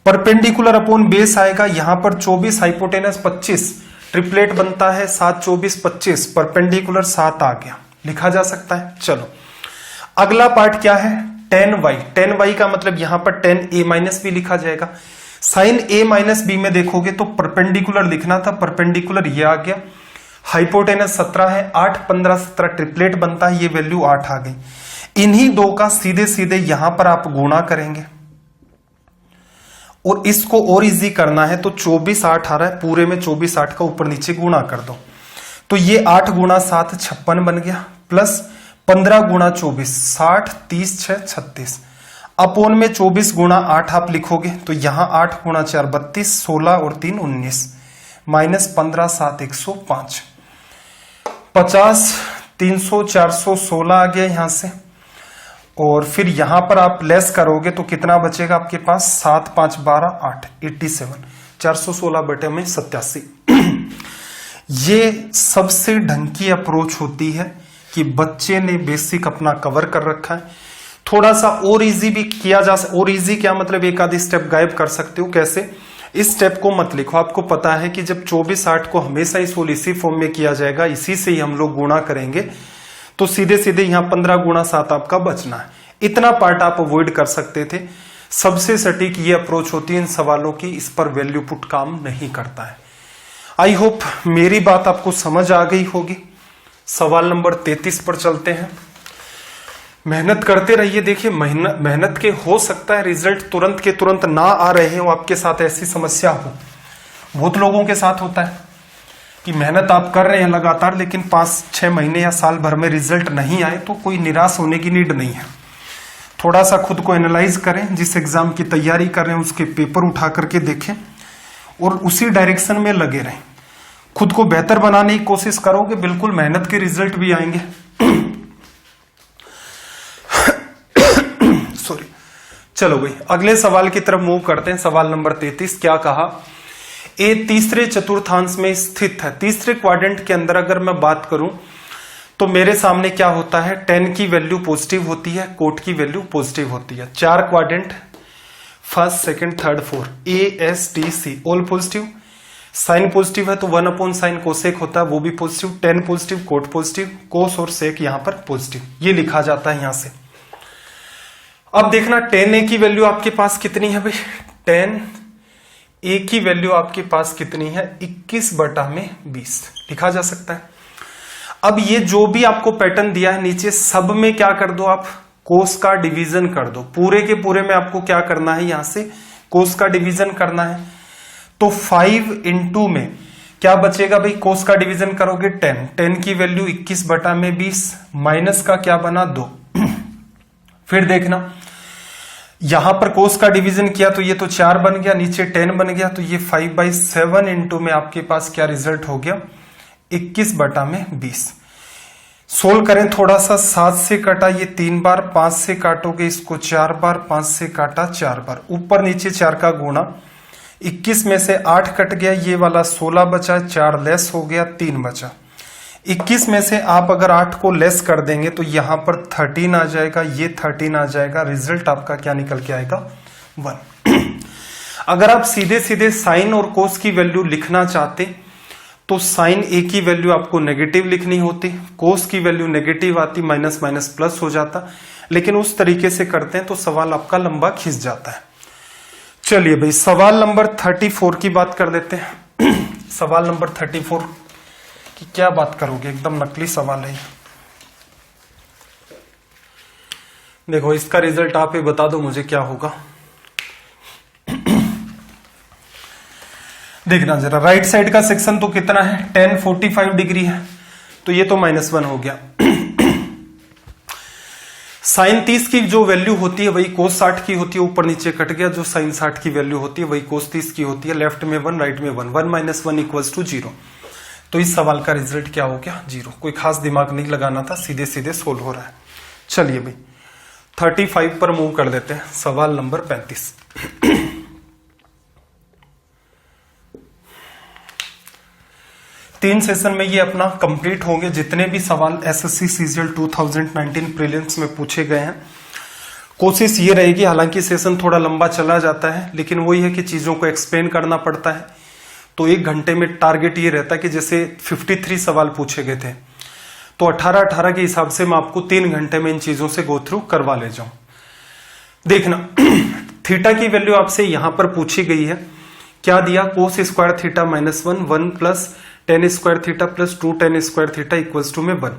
परपेंडिकुलर अपॉन बेस आएगा यहां पर 24, हाइपोटेनस 25, ट्रिपलेट बनता है 7, 24, 25, परपेंडिकुलर 7 आ गया, लिखा जा सकता है। चलो अगला पार्ट क्या है? 10y। 10y का मतलब यहां पर 10a माइनस बी लिखा जाएगा। साइन a माइनस बी में देखोगे तो परपेंडिकुलर लिखना था, परपेंडिकुलर ये आ गया, हाइपोटेनस 17 है, 8 15 17 ट्रिपलेट बनता है, ये वैल्यू 8 आ गई। इन्हीं दो का सीधे सीधे यहां पर आप गुणा करेंगे और इसको और इजी करना है तो 24 8 आ रहा है, पूरे में 24 8 का ऊपर नीचे गुणा कर दो, तो ये 8 गुणा 7 56 बन गया, प्लस 15 गुणा 24 60 30 6 36, अपोन में 24 गुणा 8 आप लिखोगे तो यहां 8 गुणा 4 32, 16 और 3 19, माइनस 15 7 105, 50 300 416 आ गया यहां से। और फिर यहां पर आप लेस करोगे तो कितना बचेगा आपके पास, 7 5 12 8 87, 416 बटे में 87। ये सबसे ढंग की अप्रोच होती है कि बच्चे ने बेसिक अपना कवर कर रखा है, थोड़ा सा और इजी भी किया जा सकता। और इजी क्या मतलब, एक आधी स्टेप गायब कर सकते हो। कैसे, इस स्टेप को मत लिखो, आपको पता है कि जब 24 8 को हमेशा ही सोल इसी फॉर्म में किया जाएगा, इसी से ही हम लोग गुणा करेंगे, तो सीधे सीधे यहां 15 गुणा 7 आपका बचना है। इतना पार्ट आप अवॉइड कर सकते थे। सबसे सटीक ये अप्रोच होती है इन सवालों की, इस पर वैल्यू पुट काम नहीं करता है। आई होप मेरी बात आपको समझ आ गई होगी। सवाल नंबर 33 पर चलते हैं। मेहनत करते रहिए। देखिए मेहनत के हो सकता है रिजल्ट तुरंत के तुरंत ना आ रहे हो, आपके साथ ऐसी समस्या हो। बहुत लोगों के साथ होता है कि मेहनत आप कर रहे हैं लगातार, लेकिन 5-6 महीने या साल भर में रिजल्ट नहीं आए, तो कोई निराश होने की नीड नहीं है। थोड़ा सा खुद को एनालाइज करें, जिस एग्जाम की तैयारी कर रहे हैं उसके पेपर उठा करके देखें और उसी डायरेक्शन में लगे रहें। खुद को बेहतर बनाने की कोशिश करोगे, बिल्कुल मेहनत के रिजल्ट भी आएंगे। सॉरी, चलो भाई अगले सवाल की तरफ मूव करते हैं। सवाल नंबर 33 क्या कहा, ए तीसरे चतुर्थांश में स्थित है। तीसरे क्वाड्रेंट के अंदर अगर मैं बात करूं तो मेरे सामने क्या होता है, 10 की वैल्यू पॉजिटिव होती है, कोट की वैल्यू पॉजिटिव होती है। 4 quadrant, first second third fourth, A S T C all positive. Sine positive है तो 1/sin कोसेक होता है, वो भी positive. 10 positive, cot positive, cos और सेक यहां पर पॉजिटिव, ये लिखा जाता है यहां से। अब देखना 10a की वैल्यू आपके पास कितनी है भाई, 10a की वैल्यू आपके पास कितनी है, 21/20 लिखा जा सकता है। अब ये जो भी आपको पैटर्न दिया है नीचे, सब में क्या कर दो आप, कोस का डिवीजन कर दो। पूरे के पूरे में आपको क्या करना है, यहां से कोस का डिवीजन करना है। तो 5 × में क्या बचेगा भाई, कोस का डिवीजन करोगे 10 की वैल्यू 21/20, माइनस का क्या बना 2। फिर देखना यहां पर कोस का डिवीजन किया तो ये तो 4 बन गया, नीचे 10 बन गया, तो ये 5/7 × में आपके पास क्या रिजल्ट हो गया, 21/20। सोल्व करें थोड़ा सा, 7 से काटा ये 3 बार, 5 से काटोगे इसको 4 बार, 5 से काटा 4 बार, ऊपर नीचे 4 का गुणा, 21 में से 8 कट गया, ये वाला 16 बचा, 4 लेस हो गया, 3 बचा। 21 में से आप अगर 8 को लेस कर देंगे तो यहां पर 13 आ जाएगा, ये 13 आ जाएगा, रिजल्ट आपका क्या निकल के आएगा 1। अगर आप सीधे सीधे साइन और कोस की वैल्यू लिखना चाहते तो साइन ए की वैल्यू आपको नेगेटिव लिखनी होती, कोस की वैल्यू नेगेटिव आती, माइनस माइनस प्लस हो जाता, लेकिन उस तरीके से करते हैं तो सवाल आपका लंबा खिंच जाता है। चलिए भाई सवाल नंबर 34 की बात कर लेते हैं। सवाल नंबर 34 की क्या बात करोगे, एकदम नकली सवाल है। देखो इसका रिजल्ट आप ही बता दो मुझे क्या होगा। देखना जरा, राइट साइड का सेक्शन तो कितना है, 10 45 डिग्री है, तो ये तो -1 हो गया। साइन 30 की जो वैल्यू होती है वही कोस 60 की होती है, ऊपर नीचे कट गया, जो साइन 60 की वैल्यू होती है वही कोस 30 की होती है। लेफ्ट में 1 राइट में 1, 1 - 1 = 0। तो इस सवाल का रिजल्ट क्या हो गया, 0। कोई खास दिमाग नहीं लगाना था, सीधे सीधे सोल्व हो रहा है। चलिए भाई 35 पर मूव कर देते हैं। सवाल नंबर 35। 3 सेशन में ये अपना कंप्लीट होंगे, जितने भी सवाल एसएससी सीजीएल 2019 प्रीलिम्स में पूछे गए हैं। कोशिश ये रहेगी, हालांकि सेशन थोड़ा लंबा चला जाता है, लेकिन वही है कि चीजों को एक्सप्लेन करना पड़ता है। तो 1 घंटे में टारगेट ये रहता है कि जैसे 53 सवाल पूछे गए थे, तो 18 के हिसाब से मैं आपको 3 घंटे में इन चीजों से गो थ्रू करवा ले जाऊं। देखना थीटा की वैल्यू आपसे यहां पर पूछी गई है, क्या दिया, cos² theta -1 1 + tan square theta plus 2 tan square theta equals to में 1।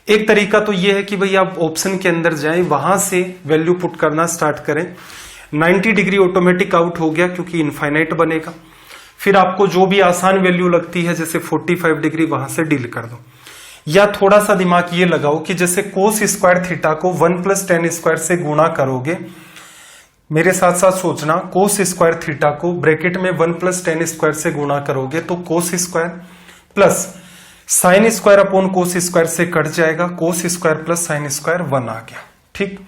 एक तरीका तो ये है कि भाई आप ऑप्शन के अंदर जाएं, वहां से वैल्यू पुट करना स्टार्ट करें। 90 डिग्री ऑटोमेटिक आउट हो गया क्योंकि इनफाइनाइट बनेगा। फिर आपको जो भी आसान वैल्यू लगती है जैसे 45 डिग्री वहां से डील कर दो। या थोड़ा सा दिमाग ये लगाओ कि जैसे कोस स्क्वायर थीटा को 1 प्लस tan स्क्वायर से गुणा करोगे, मेरे साथ साथ सोचना, कोस स्क्वायर थीटा को ब्रैकेट में 1 प्लस tan स्क्वायर से गुणा करोगे तो cos square plus sine square upon cos square से कट जाएगा, cos square plus sine square 1 आ गया। ठीक,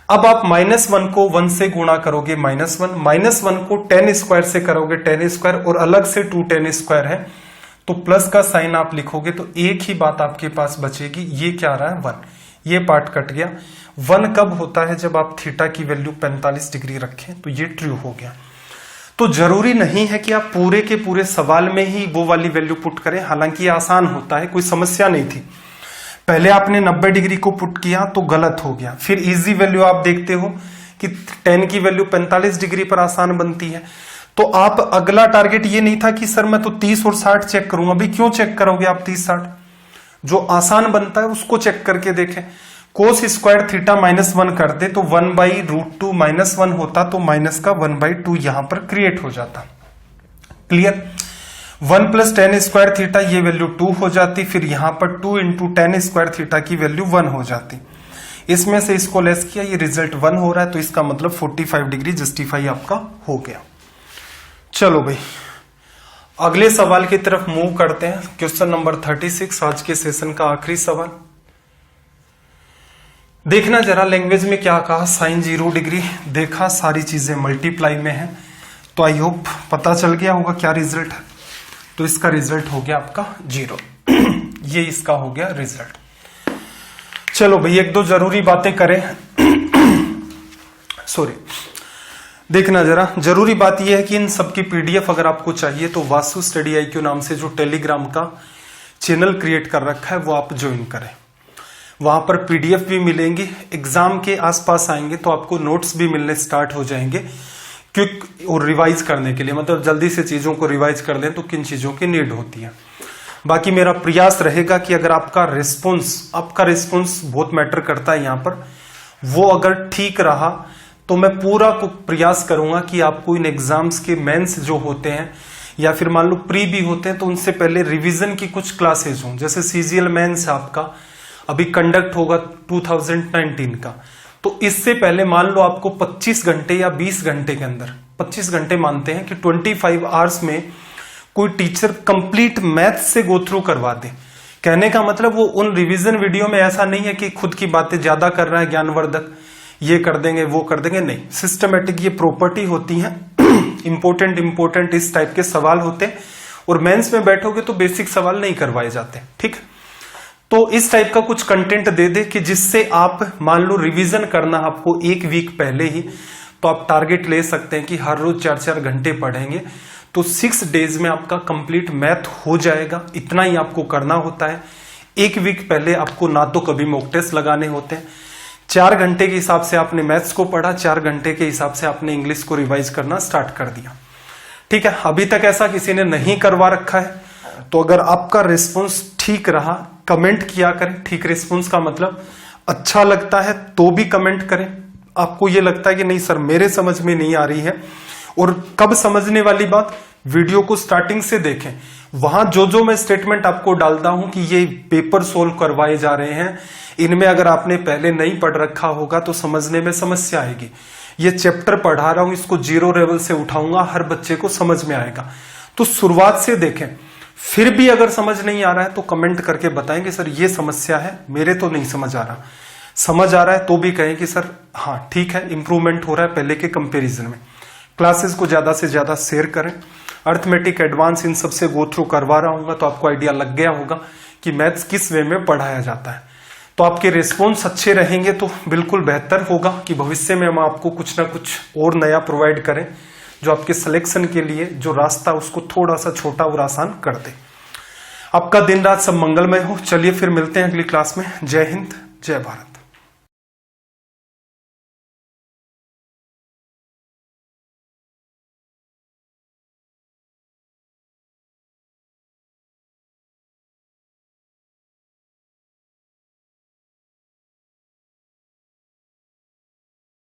अब आप -1 को 1 से गुणा करोगे -1 को tan स्क्वायर से करोगे tan स्क्वायर और अलग से 2 tan स्क्वायर है तो प्लस का साइन आप लिखोगे तो एक ही बात आपके पास बचेगी, ये क्या आ रहा है 1, ये पार्ट कट गया। 1 कब होता है? जब आप थीटा की वैल्यू 45 डिग्री रखें, तो ये ट्रू हो गया। तो जरूरी नहीं है कि आप पूरे के पूरे सवाल में ही वो वाली वैल्यू पुट करें, हालांकि आसान होता है, कोई समस्या नहीं थी। पहले आपने 90 डिग्री को पुट किया तो गलत हो गया, फिर इजी वैल्यू आप देखते हो कि tan की वैल्यू 45 डिग्री पर आसान बनती है, तो आप अगला टारगेट ये नहीं था कि सर मैं तो 30 और 60 चेक करूंगा। अभी क्यों चेक करोगे आप 30-60? जो आसान बनता है उसको चेक करके देखें। कोस स्क्वायर थीटा -1 कर दे तो 1/√2 -1 होता तो माइनस का 1/2 यहां पर क्रिएट हो जाता। Clear? 1 plus tan square theta ये वैल्यू 2 हो जाती, फिर यहां पर 2 इंटू tan स्क्वायर थीटा की वैल्यू 1 हो जाती। इसमें से इसको लेस किया, ये रिजल्ट 1 हो रहा है, तो इसका मतलब 45 डिग्री जस्टिफाई आपका हो गया। चलो भाई अगले सवाल की तरफ मूव करते हैं। क्वेश्चन नंबर 36, आज के सेशन का आखिरी सवाल। देखना जरा लैंग्वेज में क्या कहा, साइन 0 डिग्री देखा, सारी चीजें मल्टीप्लाई में है, तो आई होप पता चल गया होगा क्या रिजल्ट है। तो इसका रिजल्ट हो गया आपका 0। ये इसका हो गया रिजल्ट। चलो भाई एक दो जरूरी बातें करें। सॉरी, देखना जरा, जरूरी बात यह है कि इन सबकी पीडीएफ अगर आपको चाहिए तो वासु स्टडी IQ नाम से जो टेलीग्राम का चैनल क्रिएट कर रखा है वो आप ज्वाइन करें। वहां पर पीडीएफ भी मिलेंगी, एग्जाम के आसपास आएंगे तो आपको नोट्स भी मिलने स्टार्ट हो जाएंगे, क्विक और रिवाइज करने के लिए, मतलब जल्दी से चीजों को रिवाइज कर लें तो किन चीजों की नीड होती है। बाकी मेरा प्रयास रहेगा कि अगर आपका रिस्पॉन्स बहुत मैटर करता है यहाँ पर, वो अगर ठीक रहा तो मैं पूरा को प्रयास करूंगा कि आपको इन एग्जाम्स के मेंस जो होते हैं या फिर मान लो प्री भी होते हैं तो उनसे पहले रिवीजन की कुछ क्लासेज हों। जैसे CGL मेंस आपका अभी कंडक्ट होगा 2019 का, तो इससे पहले मान लो आपको 25 घंटे या 20 घंटे के अंदर, 25 घंटे मानते हैं कि 25 आवर्स में कोई टीचर कंप्लीट मैथ से गो थ्रू करवा दे। कहने का मतलब वो उन रिवीजन वीडियो में ऐसा नहीं है कि खुद की बातें ज्यादा कर रहा है, ज्ञानवर्धक ये कर देंगे वो कर देंगे, नहीं, सिस्टमेटिक ये प्रॉपर्टी होती है। इंपोर्टेंट इस टाइप के सवाल होते हैं और मेंस में बैठोगे तो बेसिक सवाल नहीं करवाए जाते। ठीक, तो इस टाइप का कुछ कंटेंट दे दे कि जिससे आप मान लो रिवीजन करना आपको 1 वीक पहले ही, तो आप टारगेट ले सकते हैं कि हर रोज 4-4 घंटे पढ़ेंगे तो 6 डेज में आपका कंप्लीट मैथ हो जाएगा। इतना ही आपको करना होता है। 1 वीक पहले आपको ना तो कभी मॉक टेस्ट लगाने होते हैं, 4 घंटे के हिसाब से आपने मैथ्स को पढ़ा, 4 घंटे के हिसाब से आपने इंग्लिश को रिवाइज करना स्टार्ट कर दिया। ठीक है, अभी तक ऐसा किसी ने नहीं करवा रखा है तो अगर आपका रिस्पॉन्स ठीक रहा कमेंट किया करें। ठीक रिस्पॉन्स का मतलब अच्छा लगता है तो भी कमेंट करें। आपको ये लगता है कि नहीं सर मेरे समझ में नहीं आ रही है, और कब समझने वाली बात, वीडियो को स्टार्टिंग से देखें। वहां जो मैं स्टेटमेंट आपको डालता हूं कि ये पेपर सोल्व करवाए जा रहे हैं, इनमें अगर आपने पहले नहीं पढ़ रखा होगा तो समझने में समस्या आएगी। ये चैप्टर पढ़ा रहा हूं, इसको 0 लेवल से उठाऊंगा, हर बच्चे को समझ में आएगा। तो शुरुआत से देखें, फिर भी अगर समझ नहीं आ रहा है तो कमेंट करके बताएंगे सर ये समस्या है, मेरे तो नहीं समझ आ रहा। समझ आ रहा है तो भी कहें कि सर हाँ ठीक है, इंप्रूवमेंट हो रहा है पहले के कंपेरिजन में। क्लासेस को ज्यादा से ज्यादा शेयर करें। अर्थमेटिक एडवांस इन सबसे गो थ्रू करवा रहा हूँ तो आपको आइडिया लग गया होगा कि मैथ्स किस वे में पढ़ाया जाता है। तो आपके रिस्पॉन्स अच्छे रहेंगे तो बिल्कुल बेहतर होगा कि भविष्य में हम आपको कुछ ना कुछ और नया प्रोवाइड करें जो आपके सिलेक्शन के लिए जो रास्ता उसको थोड़ा सा छोटा और आसान कर दे। आपका दिन रात सब मंगलमय हो। चलिए फिर मिलते हैं अगली क्लास में। जय हिंद, जय भारत।